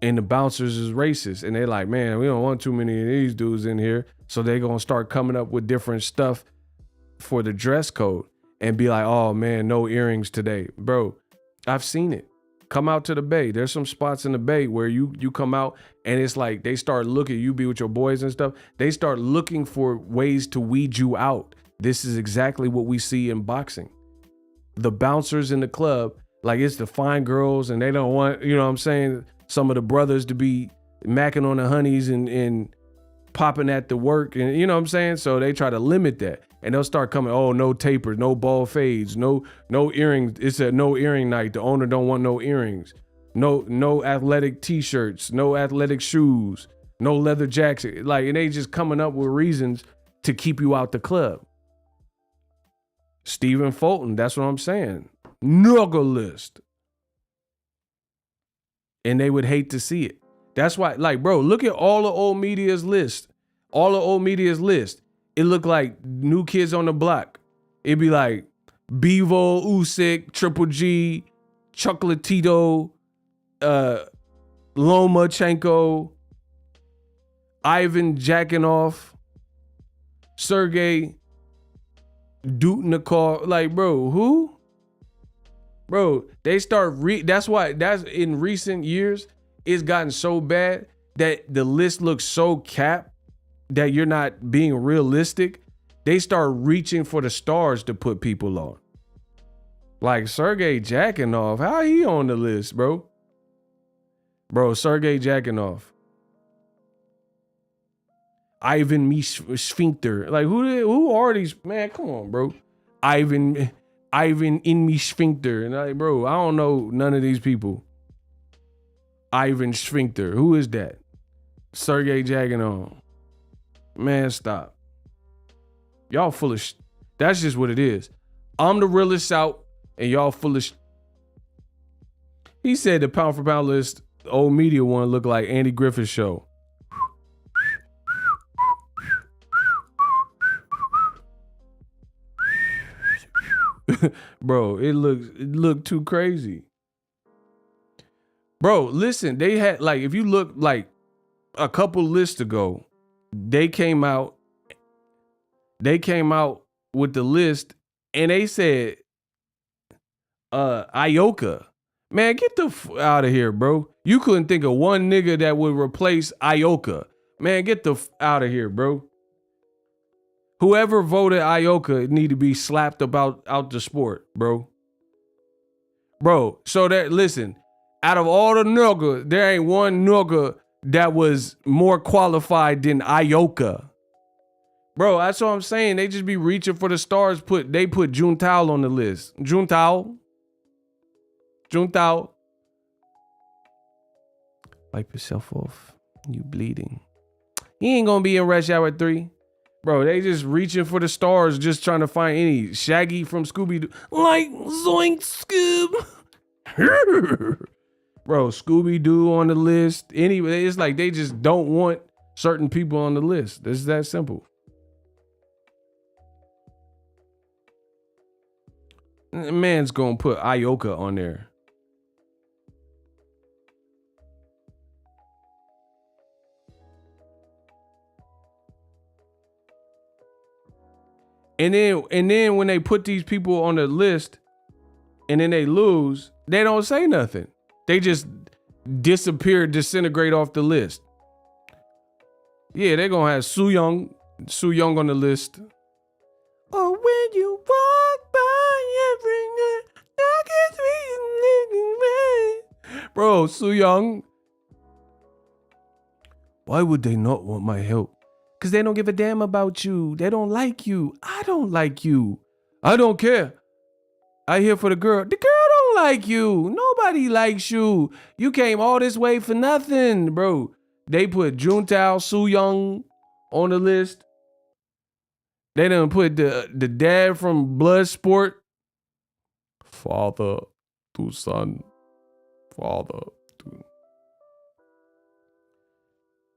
and the bouncers is racist, and they're like, man, we don't want too many of these dudes in here, so they're gonna start coming up with different stuff for the dress code and be like, oh man, no earrings today, bro. I've seen it. Come out to the Bay. There's some spots in the Bay where you come out and it's like they start looking, you be with your boys and stuff. They start looking for ways to weed you out. This is exactly what we see in boxing. The bouncers in the club, like it's the fine girls and they don't want, you know what I'm saying, some of the brothers to be macking on the honeys and popping at the work, and you know what I'm saying? So they try to limit that. And they'll start coming, oh, no tapers, no ball fades, no earrings. It's a no earring night. The owner don't want no earrings. No athletic t-shirts, no athletic shoes, no leather jackets. Like, and they just coming up with reasons to keep you out the club. Stephen Fulton, that's what I'm saying. Nugger list. And they would hate to see it. That's why, like, bro, look at all the old media's list. All the old media's list. It looked like New Kids on the Block. It'd be like Bevo, Usyk, Triple G, Chocolatito, Lomachenko, Ivan Jakinov, Sergey Dutnikov. Like, bro, who? Bro, they start that's in recent years, it's gotten so bad that the list looks so capped that you're not being realistic. They start reaching for the stars to put people on. Like Sergey jacking off. How he on the list, bro? Bro, Sergey jacking off. Ivan me sphincter. Like who are these? Man, come on, bro. Ivan in me sphincter. And like, bro, I don't know none of these people. Ivan sphincter. Who is that? Sergey jacking on. Man, stop. Y'all full of that's just what it is. I'm the realest out and y'all full of He said the pound for pound list, the old media one looked like Andy Griffith's show. Bro, it looked too crazy. Bro, listen, they had like, if you look like a couple lists ago, they came out with the list and they said Ioka. Man, get the out of here, bro. You couldn't think of one nigga that would replace Ioka. Man, get the out of here, bro. Whoever voted Ioka need to be slapped out the sport, bro. Bro, so that, listen, out of all the nigga, there ain't one nigga that was more qualified than Ioka. Bro, that's what I'm saying. They just be reaching for the stars. They put Juntao on the list. Juntao. Wipe yourself off. You bleeding. He ain't gonna be in Rush Hour 3. Bro, they just reaching for the stars, just trying to find any Shaggy from Scooby-Doo. Like, zoink, Scoob. Bro, Scooby-Doo on the list. Anyway, it's like they just don't want certain people on the list. It's that simple. Man's gonna put Ioka on there. And then when they put these people on the list and then they lose, they don't say nothing. They just disappear, disintegrate off the list. Yeah, they're gonna have Su Young on the list. Oh, when you walk by every night, I can see. Bro, Su Young. Why would they not want my help? Because they don't give a damn about you. They don't like you. I don't like you. I don't care. I here for the girl. The girl don't like you. Nobody likes you. You came all this way for nothing, bro. They put Juntao, Su Young on the list. They done put the dad from Bloodsport. Father to son. Father to...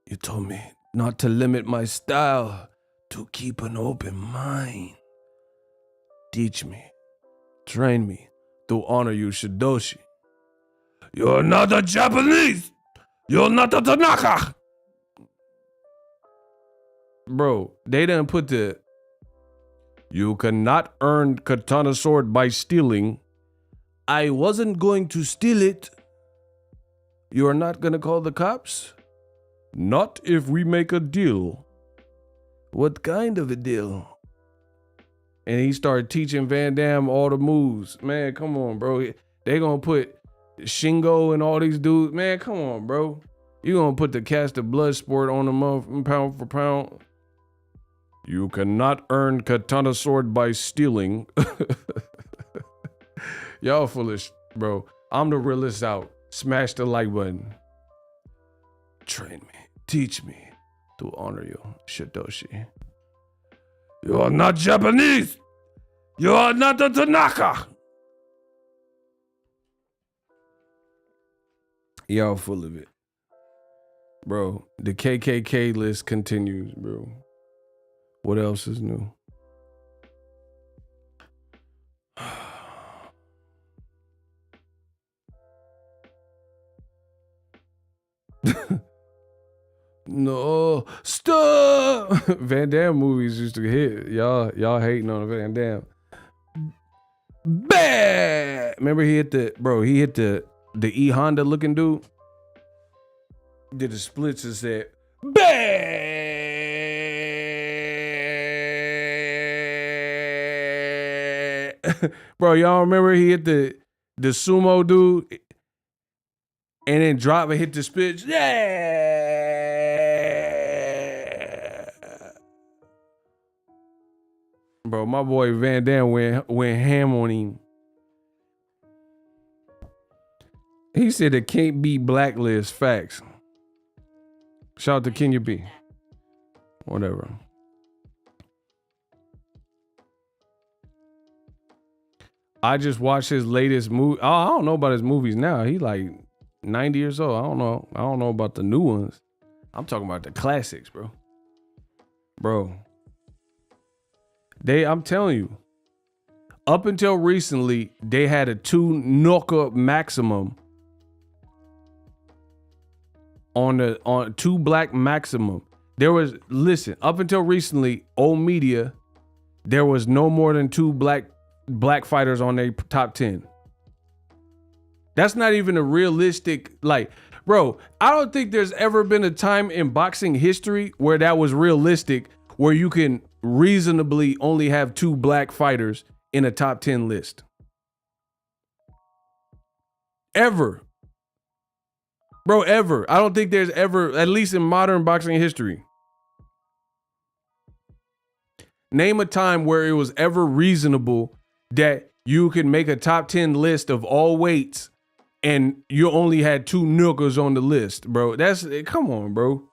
You told me not to limit my style, to keep an open mind. Teach me, train me to honor you, Shidoshi. You're not a Japanese. You're not a Tanaka. Bro, they done put the... You cannot earn katana sword by stealing. I wasn't going to steal it. You are not gonna call the cops? Not if we make a deal. What kind of a deal? And he started teaching Van Damme all the moves. Man, come on, bro. They gonna put Shingo and all these dudes. Man, come on, bro. You gonna put the Cast of Blood sport on them pound for pound? You cannot earn katana sword by stealing. Y'all foolish, bro. I'm the realest out. Smash the like button. Train me. Teach me to honor you, Shidoshi. You are not Japanese. You are not a Tanaka. Y'all full of it. Bro, the KKK list continues, bro. What else is new? No, stop. Van Damme movies used to hit. Y'all hating on Van Damme. Bad. Remember he hit the E Honda looking dude. Did the splits and said bad. Bro, y'all remember he hit the sumo dude and then drop and hit the spit? Yeah. Bro, my boy Van Dam went ham on him. He said it can't be blacklist. Facts. Shout out to Kenya B. Whatever. I just watched his latest movie. Oh, I don't know about his movies now. He like 90 years old. I don't know. I don't know about the new ones. I'm talking about the classics, bro. Bro. I'm telling you, up until recently, they had a 2 knock-up maximum on 2 black maximum. There was, listen, up until recently, old media, there was no more than 2 black fighters on their top 10. That's not even a realistic, like, bro, I don't think there's ever been a time in boxing history where that was realistic, where you can reasonably only have 2 black fighters in a top 10 list. Ever. Bro, ever. I don't think there's ever, at least in modern boxing history. Name a time where it was ever reasonable that you could make a top 10 list of all weights and you only had 2 nookers on the list, bro. That's, come on, bro.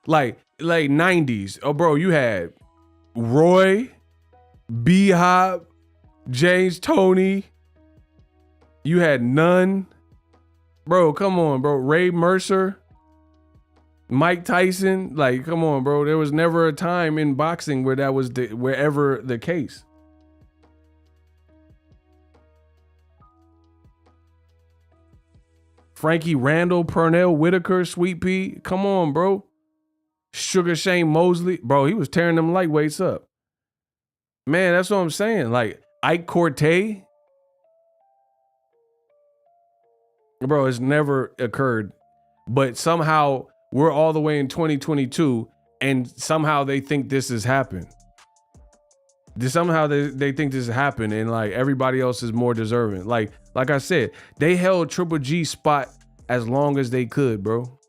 Like 90s. Oh, bro, you had Roy, B-Hop, James Toney. You had Nunn. Bro, come on, bro. Ray Mercer, Mike Tyson. Like, come on, bro. There was never a time in boxing where that was wherever the case. Frankie Randall, Pernell Whitaker, Sweet Pea. Come on, bro. Sugar Shane Mosley. Bro, he was tearing them lightweights up. Man, that's what I'm saying. Like, Ike Cortez. Bro, it's never occurred. But somehow we're all the way in 2022 and somehow they think this has happened. Somehow they think this has happened and like everybody else is more deserving. Like I said, they held Triple G spot as long as they could, bro.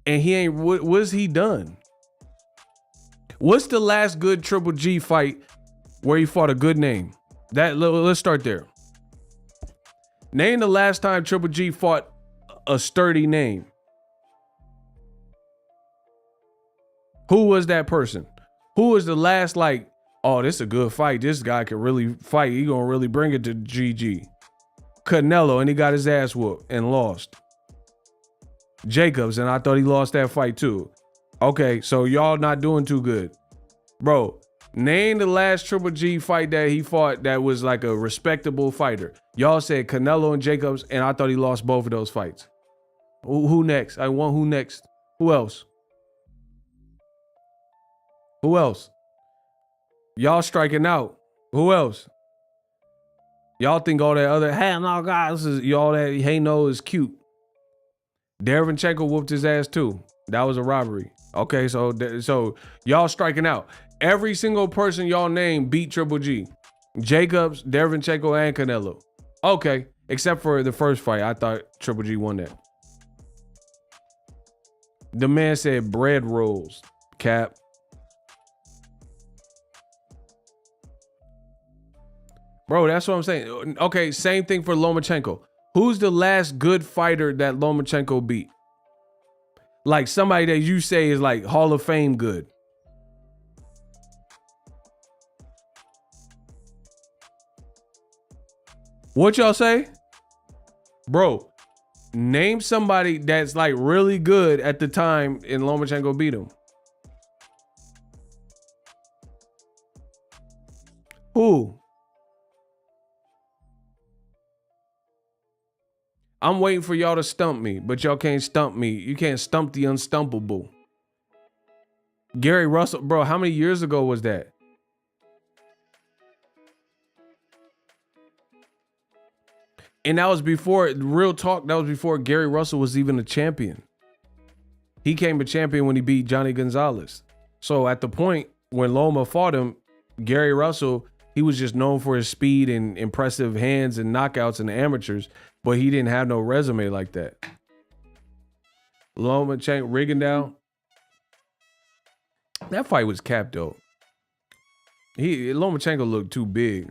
And he ain't, what's he done? What's the last good Triple G fight where he fought a good name? Let's start there. Name the last time Triple G fought a sturdy name. Who was that person? Who was the last, like, oh, this is a good fight. This guy can really fight. He gonna really bring it to GG. Canelo, and he got his ass whooped and lost. Jacobs, and I thought he lost that fight too. Okay, so y'all not doing too good. Bro, name the last Triple G fight that he fought that was like a respectable fighter. Y'all said Canelo and Jacobs, and I thought he lost both of those fights. Who next? I want who next? Who else? Who else? Y'all striking out. Who else? Y'all think all that other, hey, no, guys, y'all that hey no is cute. Derevchenko whooped his ass too. That was a robbery. Okay, so y'all striking out. Every single person y'all name beat Triple G. Jacobs, Derevchenko, and Canelo. Okay, except for the first fight. I thought Triple G won that. The man said bread rolls. Cap. Bro, that's what I'm saying. Okay, same thing for Lomachenko. Who's the last good fighter that Lomachenko beat? Like somebody that you say is like Hall of Fame good. What y'all say? Bro, name somebody that's like really good at the time and Lomachenko beat him. Who? I'm waiting for y'all to stump me, but y'all can't stump me. You can't stump the unstumpable. Gary Russell, bro, how many years ago was that? And that was before, real talk, that was before Gary Russell was even a champion. He came a champion when he beat Johnny Gonzalez. So at the point when Loma fought him, Gary Russell He was just known for his speed and impressive hands and knockouts in the amateurs, but he didn't have no resume like that. Lomachenko, Rigondeaux. That fight was capped though. Lomachenko looked too big.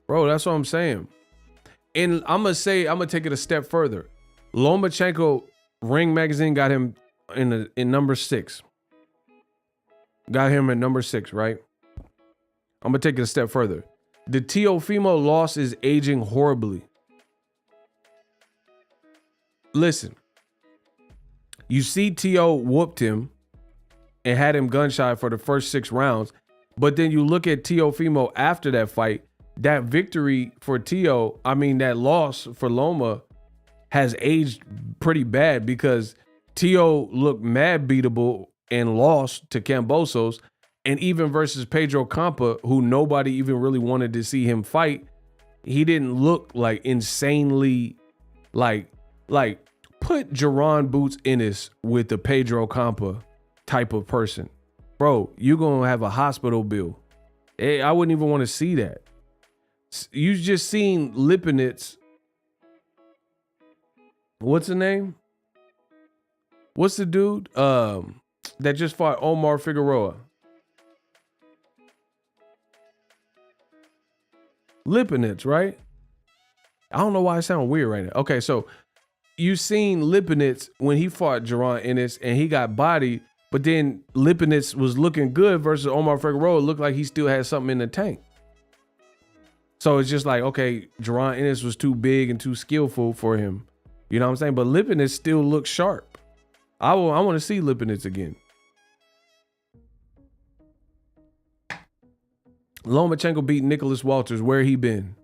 Bro, that's what I'm saying. And I'm gonna take it a step further. Lomachenko, Ring Magazine got him in number 6. Got him at number 6, right? I'm gonna take it a step further. The Teofimo loss is aging horribly. Listen, you see Teo whooped him and had him gun-shy for the first 6 rounds, but then you look at Teofimo after that fight, that victory for Teo, that loss for Loma has aged pretty bad because Teo looked mad beatable and lost to Cambosos. And even versus Pedro Campa, who nobody even really wanted to see him fight, he didn't look like insanely like put Jaron Boots Ennis with the Pedro Campa type of person. Bro, you're going to have a hospital bill. I wouldn't even want to see that. You just seen Lipinets. What's the name? What's the dude that just fought Omar Figueroa? Lipinets, right? I don't know why it sounds weird right now. Okay, so you seen Lipinets when he fought Jaron Ennis and he got bodied, but then Lipinets was looking good versus Omar Figueroa. It looked like he still had something in the tank. So it's just like, okay, Jaron Ennis was too big and too skillful for him. You know what I'm saying? But Lipinets still looks sharp. I want to see Lipinets again. Lomachenko beat Nicholas Walters. Where he been?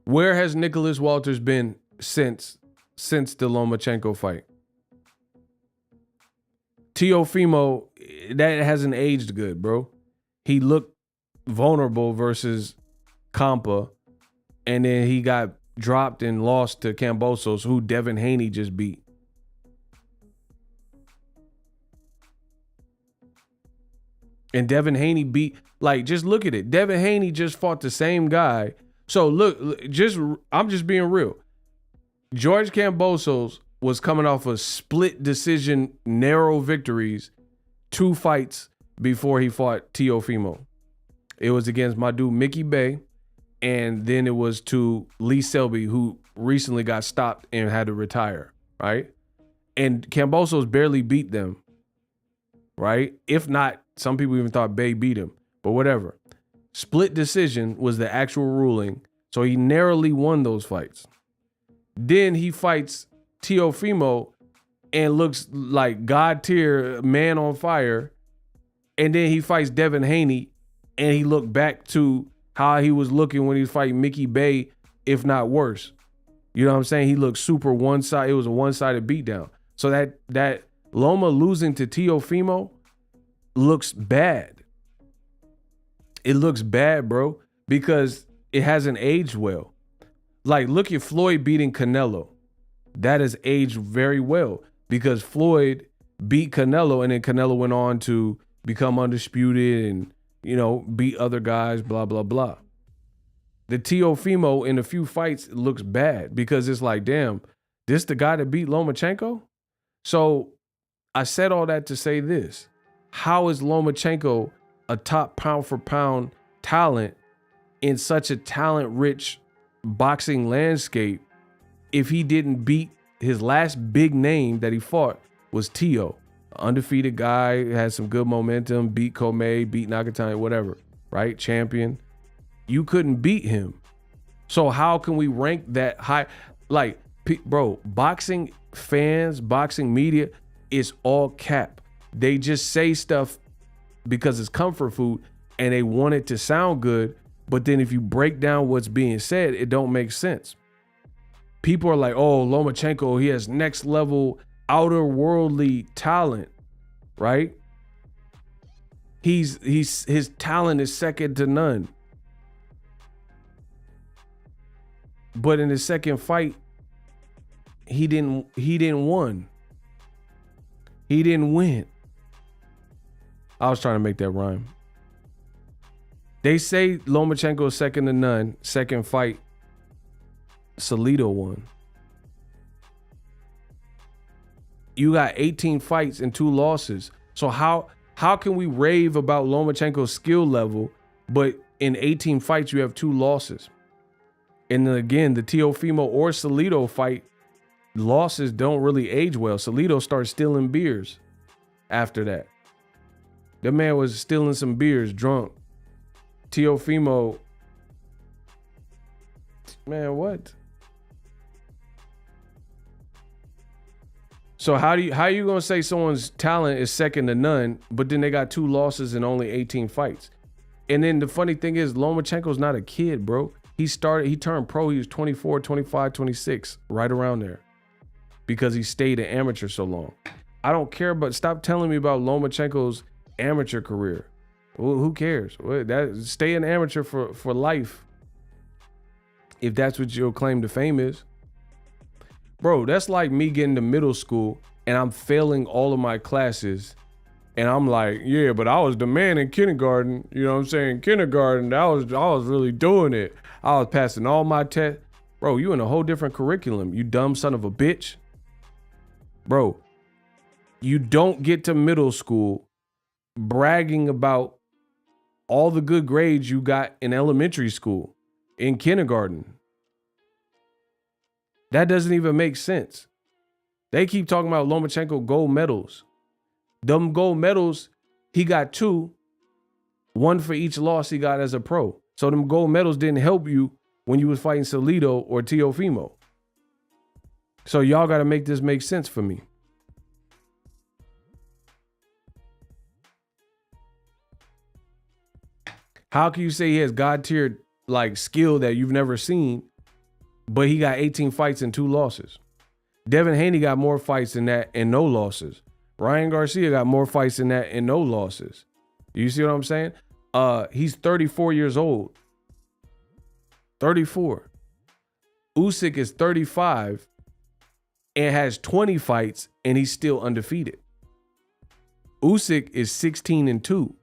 Where has Nicholas Walters been since the Lomachenko fight? Teofimo, that hasn't aged good, bro. He looked vulnerable versus Campa, and then he got dropped and lost to Cambosos, who Devin Haney just beat. And Devin Haney beat, just look at it. Devin Haney just fought the same guy. So look, I'm just being real. George Cambosos was coming off of split decision, narrow victories, 2 fights before he fought Teofimo. It was against my dude, Mickey Bay. And then it was to Lee Selby, who recently got stopped and had to retire, right? And Cambosos barely beat them, right? If not, some people even thought Bay beat him, but whatever. Split decision was the actual ruling, so he narrowly won those fights. Then he fights Teofimo and looks like God tier, man on fire. And then he fights Devin Haney and he looked back to how he was looking when he was fighting Mickey Bay, if not worse. You know what I'm saying? He looked super one-sided. It was a one-sided beatdown. So that Loma losing to Teofimo looks bad. It looks bad, bro, because it hasn't aged well. Look at Floyd beating Canelo. That has aged very well because Floyd beat Canelo and then Canelo went on to become undisputed and, beat other guys, blah, blah, blah. The Teofimo in a few fights looks bad because it's like, damn, this the guy that beat Lomachenko? So I said all that to say this. How is Lomachenko a top pound for pound talent in such a talent-rich boxing landscape if he didn't beat his last big name that he fought was Teo? Undefeated guy, had some good momentum, beat Komei, beat Nakatani, whatever, right? Champion. You couldn't beat him. So how can we rank that high? Bro, boxing fans, boxing media is all cap. They just say stuff because it's comfort food and they want it to sound good. But then if you break down what's being said, it don't make sense. People are like, oh, Lomachenko, he has next level outer worldly talent, right? His talent is second to none. But in his second fight, he didn't win. He didn't win. I was trying to make that rhyme. They say Lomachenko is second to none. Second fight, Salido won. You got 18 fights and 2 losses. So how can we rave about Lomachenko's skill level, but in 18 fights you have 2 losses? And then again, the Teofimo or Salido fight, losses don't really age well. Salido started stealing beers after that. The man was stealing some beers, drunk. Teofimo, man, what? So how are you gonna say someone's talent is second to none, but then they got 2 losses and only 18 fights? And then the funny thing is, Lomachenko's not a kid, bro. He turned pro, he was 24, 25, 26, right around there, because he stayed an amateur so long. I don't care, but stop telling me about Lomachenko's amateur career. Well, who cares? Stay an amateur for life, if that's what your claim to fame is. Bro, that's like me getting to middle school and I'm failing all of my classes. And I'm like, yeah, but I was the man in kindergarten. You know what I'm saying? Kindergarten, I was really doing it. I was passing all my tests. Bro, you in a whole different curriculum, you dumb son of a bitch. Bro, you don't get to middle school bragging about all the good grades you got in elementary school, in kindergarten. That doesn't even make sense. They keep talking about Lomachenko gold medals. Them gold medals, he got 2, 1 for each loss he got as a pro. So them gold medals didn't help you when you was fighting Salido or Teofimo. So y'all got to make this make sense for me. How can you say he has God-tiered like skill that you've never seen, but he got 18 fights and 2 losses? Devin Haney got more fights than that and no losses. Ryan Garcia got more fights than that and no losses. You see what I'm saying? He's 34 years old. 34. Usyk is 35 and has 20 fights and he's still undefeated. Usyk is 16-2.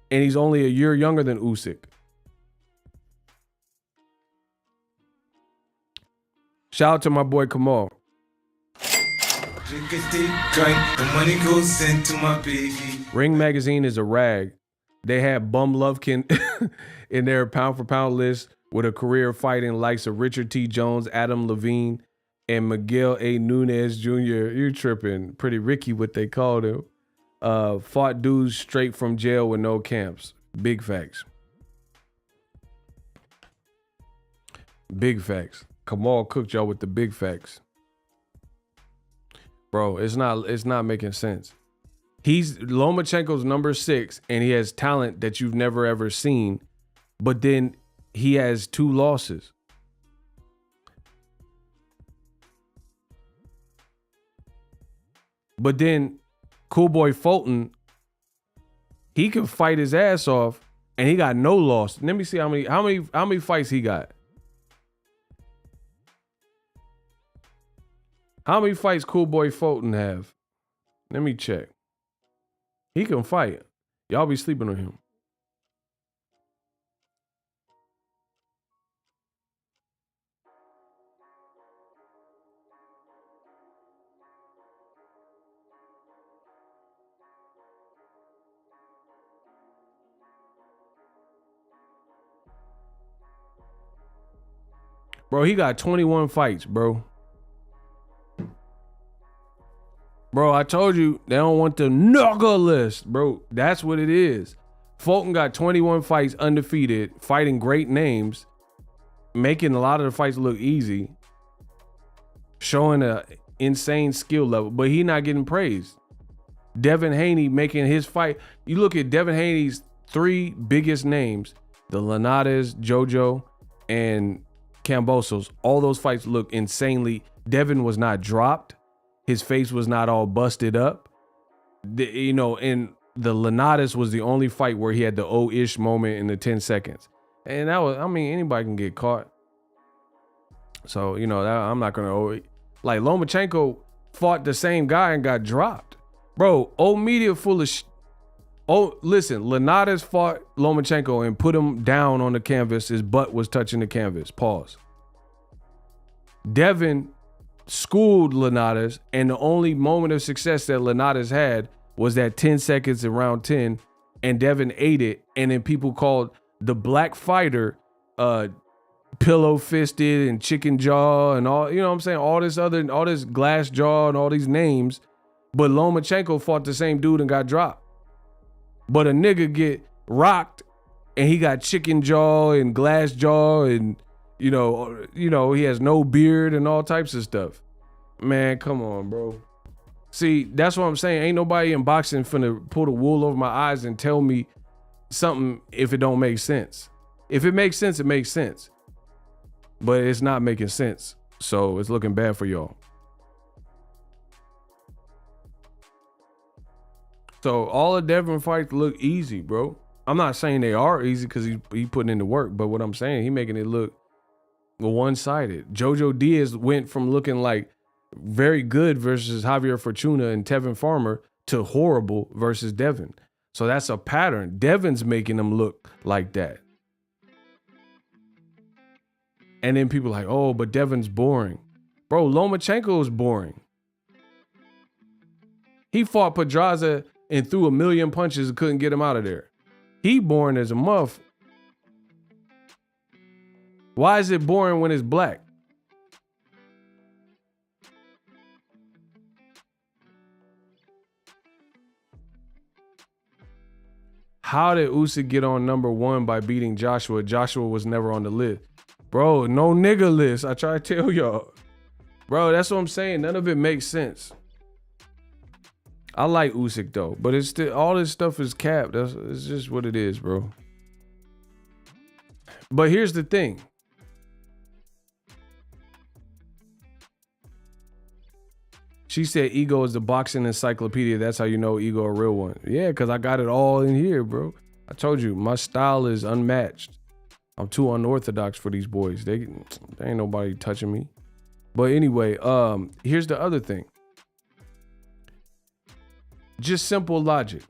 And he's only a year younger than Usyk. Shout out to my boy Kamal. Ring Magazine is a rag. They had Bum Lovekin in their pound for pound list with a career fighting likes of Richard T. Jones, Adam Levine, and Miguel A. Nunes Jr. You're tripping. Pretty Ricky, what they called him. Fought dudes straight from jail with no camps. Big facts. Big facts. Kamal cooked y'all with the big facts. Bro, it's not making sense. He's Lomachenko's number 6 and he has talent that you've never ever seen, but then he has 2 losses. But then Cool Boy Fulton, he can fight his ass off and he got no loss. Let me see how many fights he got. How many fights Cool Boy Fulton have? Let me check. He can fight. Y'all be sleeping on him. Bro, he got 21 fights, bro. Bro, I told you they don't want the knuckle list, bro. That's what it is. Fulton got 21 fights undefeated, fighting great names, making a lot of the fights look easy, showing a insane skill level, but he not getting praised. Devin Haney making his fight. You look at Devin Haney's 3 biggest names, the Linares, JoJo, and Cambosos. All those fights look insanely. Devin was not dropped. His face was not all busted up. And the Linares was the only fight where he had the oh-ish moment in the 10 seconds. And that was, I mean, anybody can get caught. So, I'm not going to Like Lomachenko fought the same guy and got dropped. Bro, old media full of Oh, listen, Linares fought Lomachenko and put him down on the canvas. His butt was touching the canvas. Pause. Devin schooled Linares, and the only moment of success that Linares had was that 10 seconds in round 10, and Devin ate it, and then people called the black fighter pillow fisted and chicken jaw and all, you know what I'm saying? All this glass jaw and all these names, but Lomachenko fought the same dude and got dropped. But a nigga get rocked and he got chicken jaw and glass jaw and you know, he has no beard and all types of stuff. Man, come on, bro. See, that's what I'm saying. Ain't nobody in boxing finna pull the wool over my eyes and tell me something if it don't make sense. If it makes sense, it makes sense. But it's not making sense. So it's looking bad for y'all. So all the Devin fights look easy, bro. I'm not saying they are easy because he putting in the work, but what I'm saying, he making it look one-sided. Jojo Diaz went from looking like very good versus Javier Fortuna and Tevin Farmer to horrible versus Devin. So that's a pattern. Devin's making them look like that. And then people are like, oh, but Devin's boring. Bro, Lomachenko is boring. He fought Pedraza and threw a million punches and couldn't get him out of there. He boring as a muff. Why is it boring when it's black? How did Usyk get on #1 by beating Joshua? Joshua was never on the list. Bro, no nigga list. I try to tell y'all. Bro, that's what I'm saying. None of it makes sense. I like Usyk though, but it's still, all this stuff is capped. It's just what it is, bro. But here's the thing. She said Ego is the boxing encyclopedia. That's how you know Ego a real one. Yeah, because I got it all in here, bro. I told you, my style is unmatched. I'm too unorthodox for these boys. They ain't nobody touching me. But anyway, here's the other thing. Just simple logic.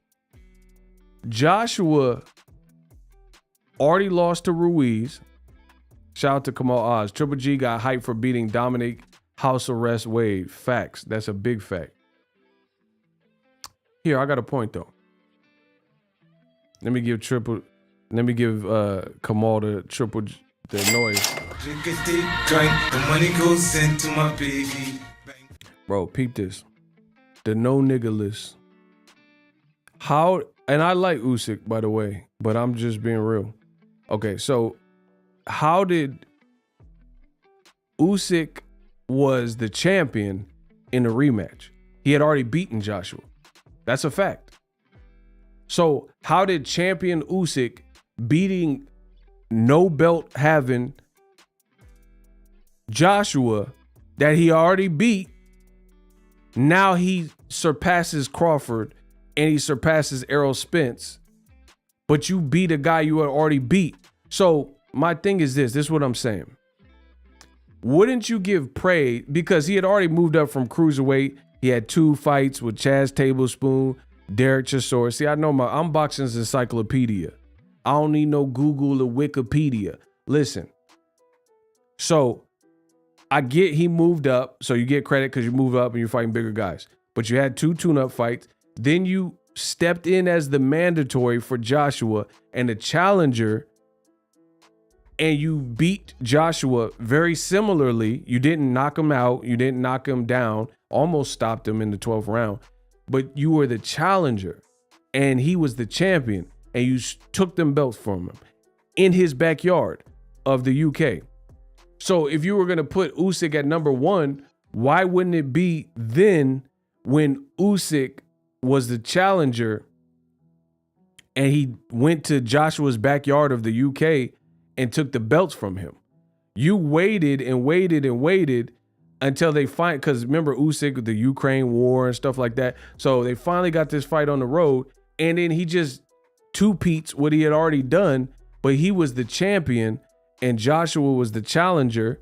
Joshua already lost to Ruiz. Shout out to Kamal Oz. Triple G got hyped for beating Dominic House Arrest Wade. Facts. That's a big fact. Here, I got a point though. Let me give Kamal the noise. The money goes into my baby. Bro, peep this. The no nigga list. How, and I like Usyk, by the way, but I'm just being real. Okay, so how did Usyk was the champion in the rematch? He had already beaten Joshua. That's a fact. So how did champion Usyk beating no belt having Joshua that he already beat, now he surpasses Crawford and he surpasses Errol Spence, but you beat a guy you had already beat. So my thing is this is what I'm saying. Wouldn't you give praise, because he had already moved up from cruiserweight. He had 2 fights with Chaz Tablespoon, Derek Chisora. See, I know I'm boxing's encyclopedia. I don't need no Google or Wikipedia. Listen. So I get he moved up, so you get credit because you move up and you're fighting bigger guys. But you had 2 tune-up fights. Then you stepped in as the mandatory for Joshua and the challenger, and you beat Joshua very similarly. You didn't knock him out. You didn't knock him down. Almost stopped him in the 12th round. But you were the challenger, and he was the champion, and you took them belts from him in his backyard of the UK. So if you were going to put Usyk at #1, why wouldn't it be then when Usyk was the challenger and he went to Joshua's backyard of the UK and took the belts from him? You waited and waited and waited until they fight, because remember Usyk, the Ukraine war and stuff like that. So they finally got this fight on the road, and then he just two-peats what he had already done, but he was the champion and Joshua was the challenger,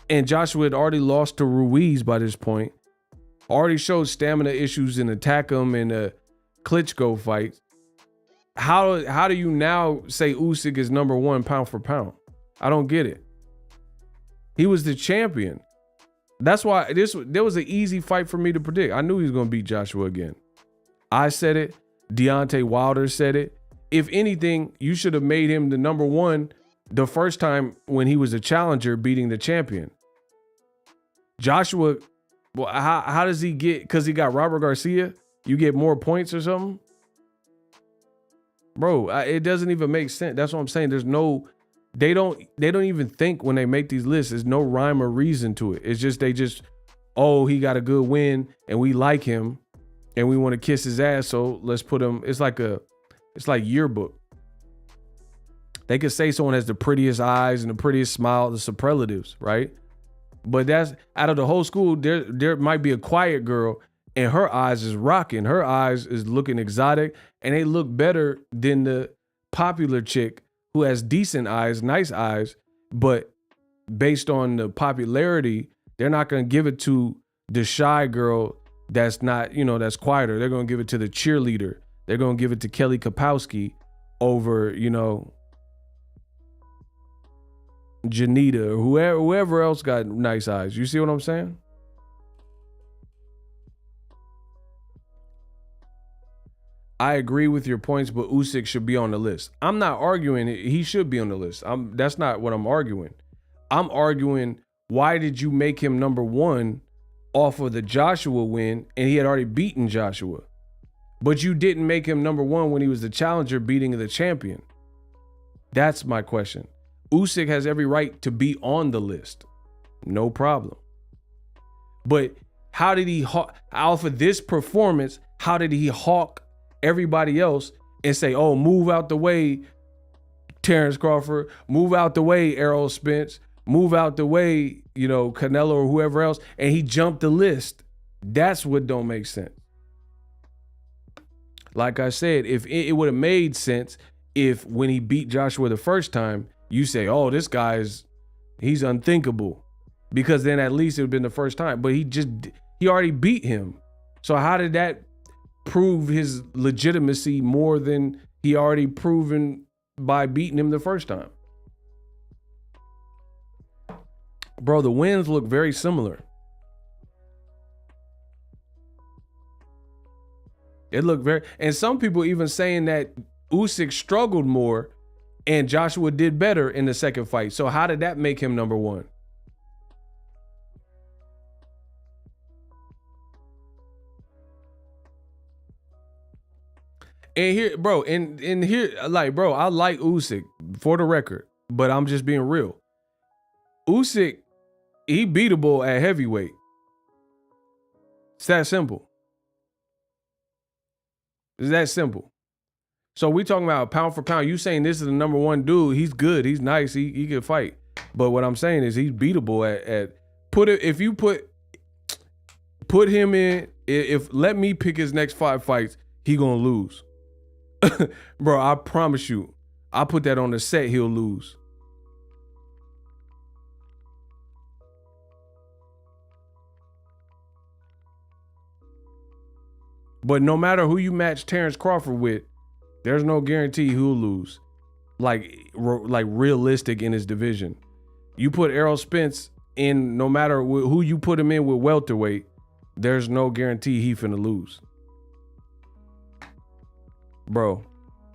And Joshua had already lost to Ruiz by this point. Already showed stamina issues in attack him in a Klitschko fight. How do you now say Usyk is number one pound for pound? I don't get it. He was the champion. That's why there was an easy fight for me to predict. I knew he was going to beat Joshua again. I said it. Deontay Wilder said it. If anything, you should have made him the number one the first time when he was a challenger beating the champion. Joshua, well, how does he get, because he got Robert Garcia, you get more points or something? Bro, it doesn't even make sense. That's what I'm saying. There's no, they don't even think when they make these lists. There's no rhyme or reason to it. It's just, oh, he got a good win and we like him and we want to kiss his ass. So let's put him, it's like yearbook. They could say someone has the prettiest eyes and the prettiest smile, the superlatives, right? But that's out of the whole school, there might be a quiet girl and her eyes is rocking. Her eyes is looking exotic and they look better than the popular chick who has decent eyes, nice eyes, but based on the popularity, they're not going to give it to the shy girl that's not, that's quieter. They're going to give it to the cheerleader. They're going to give it to Kelly Kapowski over, Janita or whoever else got nice eyes. You see what I'm saying? I agree with your points, but Usyk should be on the list. I'm not arguing it. He should be on the list. That's not what I'm arguing. I'm arguing, why did you make him number one off of the Joshua win and he had already beaten Joshua? But you didn't make him number one when he was the challenger beating the champion. That's my question. Usyk has every right to be on the list. No problem. But how did he, off of this performance, how did he hawk everybody else and say, oh, move out the way, Terrence Crawford, move out the way, Errol Spence, move out the way, Canelo or whoever else, and he jumped the list? That's what don't make sense. Like I said, if it would have made sense if when he beat Joshua the first time, you say, oh, this guy's, he's unthinkable, because then at least it would have been the first time, but he already beat him. So how did that prove his legitimacy more than he already proven by beating him the first time? Bro, the wins look very similar. It looked very, and some people even saying that Usyk struggled more and Joshua did better in the second fight. So how did that make him number one? And here, bro, and here, like, bro, I like Usyk for the record, but I'm just being real. Usyk, he beatable at heavyweight. It's that simple. It's that simple. So we talking about pound for pound. You saying this is the number one dude. He's good. He's nice. He can fight. But what I'm saying is he's beatable at if you put him in, if let me pick his next 5 fights, he gonna lose. Bro, I promise you. I put that on the set, he'll lose. But no matter who you match Terrence Crawford with, there's no guarantee who'll lose. Like realistic in his division. You put Errol Spence in, no matter who you put him in with welterweight, there's no guarantee he finna lose. Bro,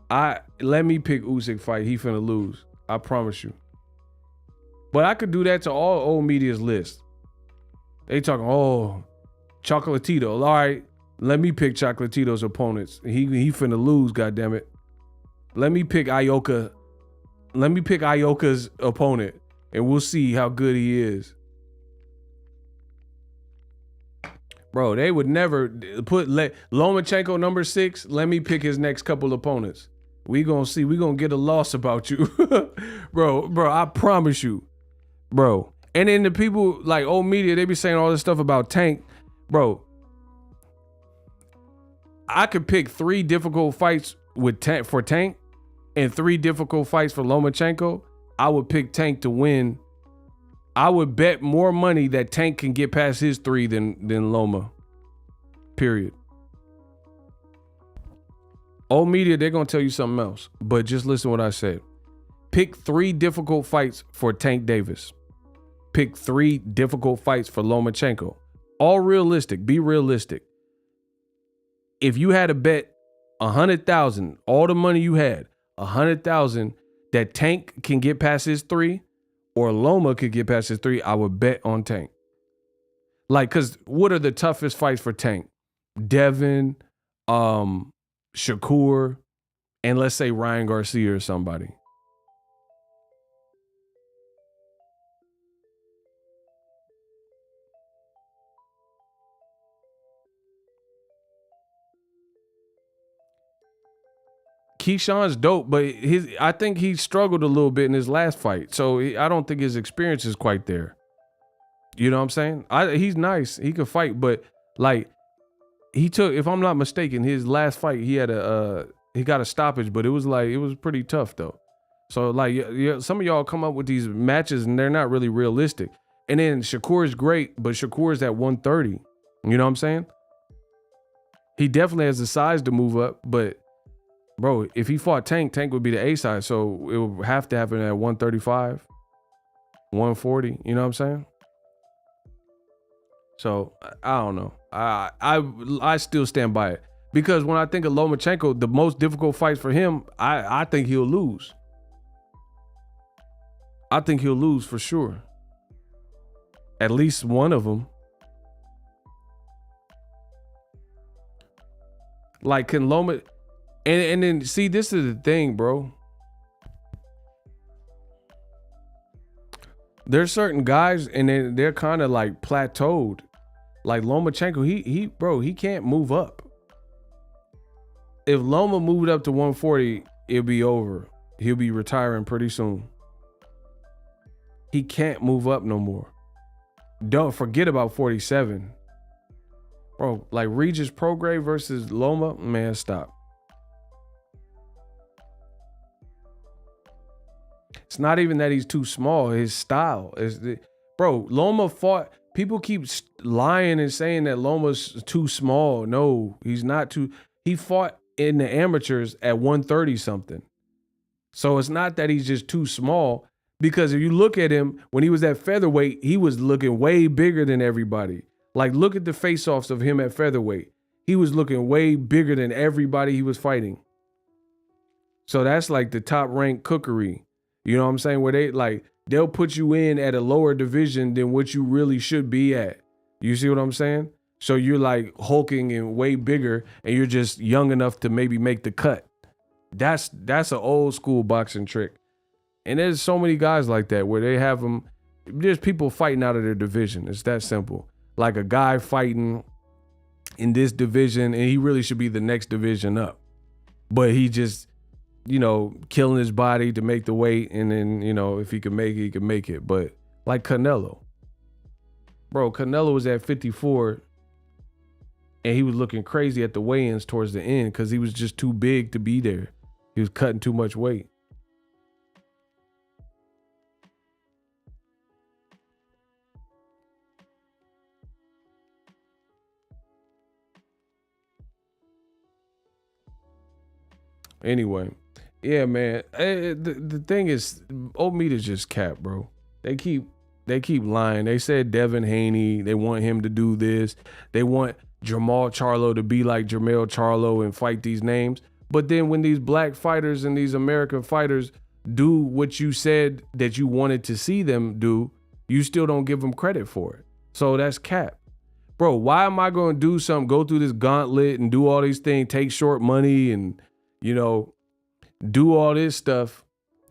let me pick Usyk fight, he finna lose. I promise you. But I could do that to all old media's list. They talking, oh, Chocolatito. All right, let me pick Chocolatito's opponents. He finna lose, goddammit. Let me pick Ioka. Let me pick Ioka's opponent, and we'll see how good he is. Bro, they would never put Lomachenko number 6. Let me pick his next couple opponents. We gonna see. We gonna get a loss about you. bro, I promise you. Bro. And then the people like old media, they be saying all this stuff about Tank. Bro, I could pick 3 difficult fights with Tank and 3 difficult fights for Lomachenko. I would pick Tank to win I would bet more money that Tank can get past his 3 than Loma. Period. Old media, they're gonna tell you something else, but just listen to what I said. Pick 3 difficult fights for Tank Davis. Pick 3 difficult fights for Lomachenko. All realistic. Be realistic. If you had to bet 100,000, all the money you had, 100,000 that Tank can get past his 3 or Loma could get past his 3, I would bet on Tank. Like, cause what are the toughest fights for Tank? Devin, Shakur, and let's say Ryan Garcia or somebody. Keyshawn's dope, but I think he struggled a little bit in his last fight. So I don't think his experience is quite there. You know what I'm saying? He's nice. He can fight, but like he took, if I'm not mistaken, his last fight, he had he got a stoppage, but it was pretty tough though. So like some of y'all come up with these matches and they're not really realistic. And then Shakur's great, but Shakur's at 130. You know what I'm saying? He definitely has the size to move up, but bro, if he fought Tank would be the A side. So it would have to happen at 135, 140. You know what I'm saying? So I don't know. I still stand by it. Because when I think of Lomachenko, the most difficult fights for him, I think he'll lose. I think he'll lose for sure. At least one of them. Like, can Loma... And then, see, this is the thing, bro. There's certain guys, and they're kind of like plateaued. Like Lomachenko, he can't move up. If Loma moved up to 140, it'll be over. He'll be retiring pretty soon. He can't move up no more. Don't forget about 47. Bro, like Regis Prograis versus Loma, man, stop. It's not even that he's too small. His style is, bro. Loma fought. People keep lying and saying that Loma's too small. No, he's not too. He fought in the amateurs at 130 something. So it's not that he's just too small. Because if you look at him when he was at featherweight, he was looking way bigger than everybody. Like, look at the face-offs of him at featherweight. He was looking way bigger than everybody he was fighting. So that's like the top-ranked cookery. You know what I'm saying? Where they'll put you in at a lower division than what you really should be at. You see what I'm saying? So you're like hulking and way bigger, and you're just young enough to maybe make the cut. That's an old school boxing trick. And there's so many guys like that where they have them. There's people fighting out of their division. It's that simple. Like a guy fighting in this division, and he really should be the next division up. But he just, killing his body to make the weight, and then, if he can make it, he can make it. But like Canelo. Bro, Canelo was at 54, and he was looking crazy at the weigh-ins towards the end because he was just too big to be there. He was cutting too much weight. Anyway, yeah, man. The thing is, old meat is just cap, bro. They keep lying. They said Devin Haney. They want him to do this. They want Jamal Charlo to be like Jermell Charlo and fight these names. But then when these black fighters and these American fighters do what you said that you wanted to see them do, you still don't give them credit for it. So that's cap. Bro, why am I going to do something, go through this gauntlet and do all these things, take short money and do all this stuff,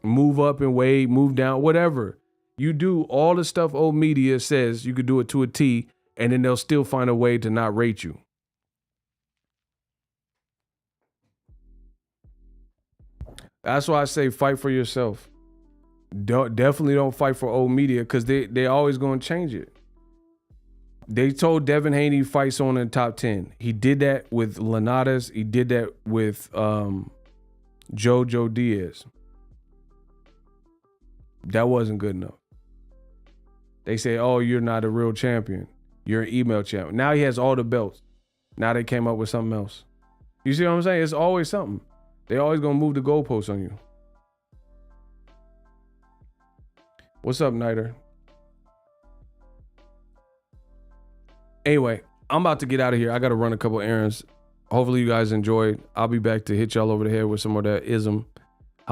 move up in weight, move down, whatever. You do all the stuff old media says you could do it to a T, and then they'll still find a way to not rate you. That's why I say fight for yourself. Definitely don't fight for old media because they always going to change it. They told Devin Haney fight someone in the top 10. He did that with Linares. He did that with Jojo Diaz. That wasn't good enough. They say, oh, you're not a real champion. You're an email champion. Now he has all the belts. Now they came up with something else. You see what I'm saying? It's always something. They always gonna move the goalposts on you. What's up, Niter? Anyway, I'm about to get out of here. I gotta run a couple errands. Hopefully you guys enjoyed. I'll be back to hit y'all over the head with some more of that ism.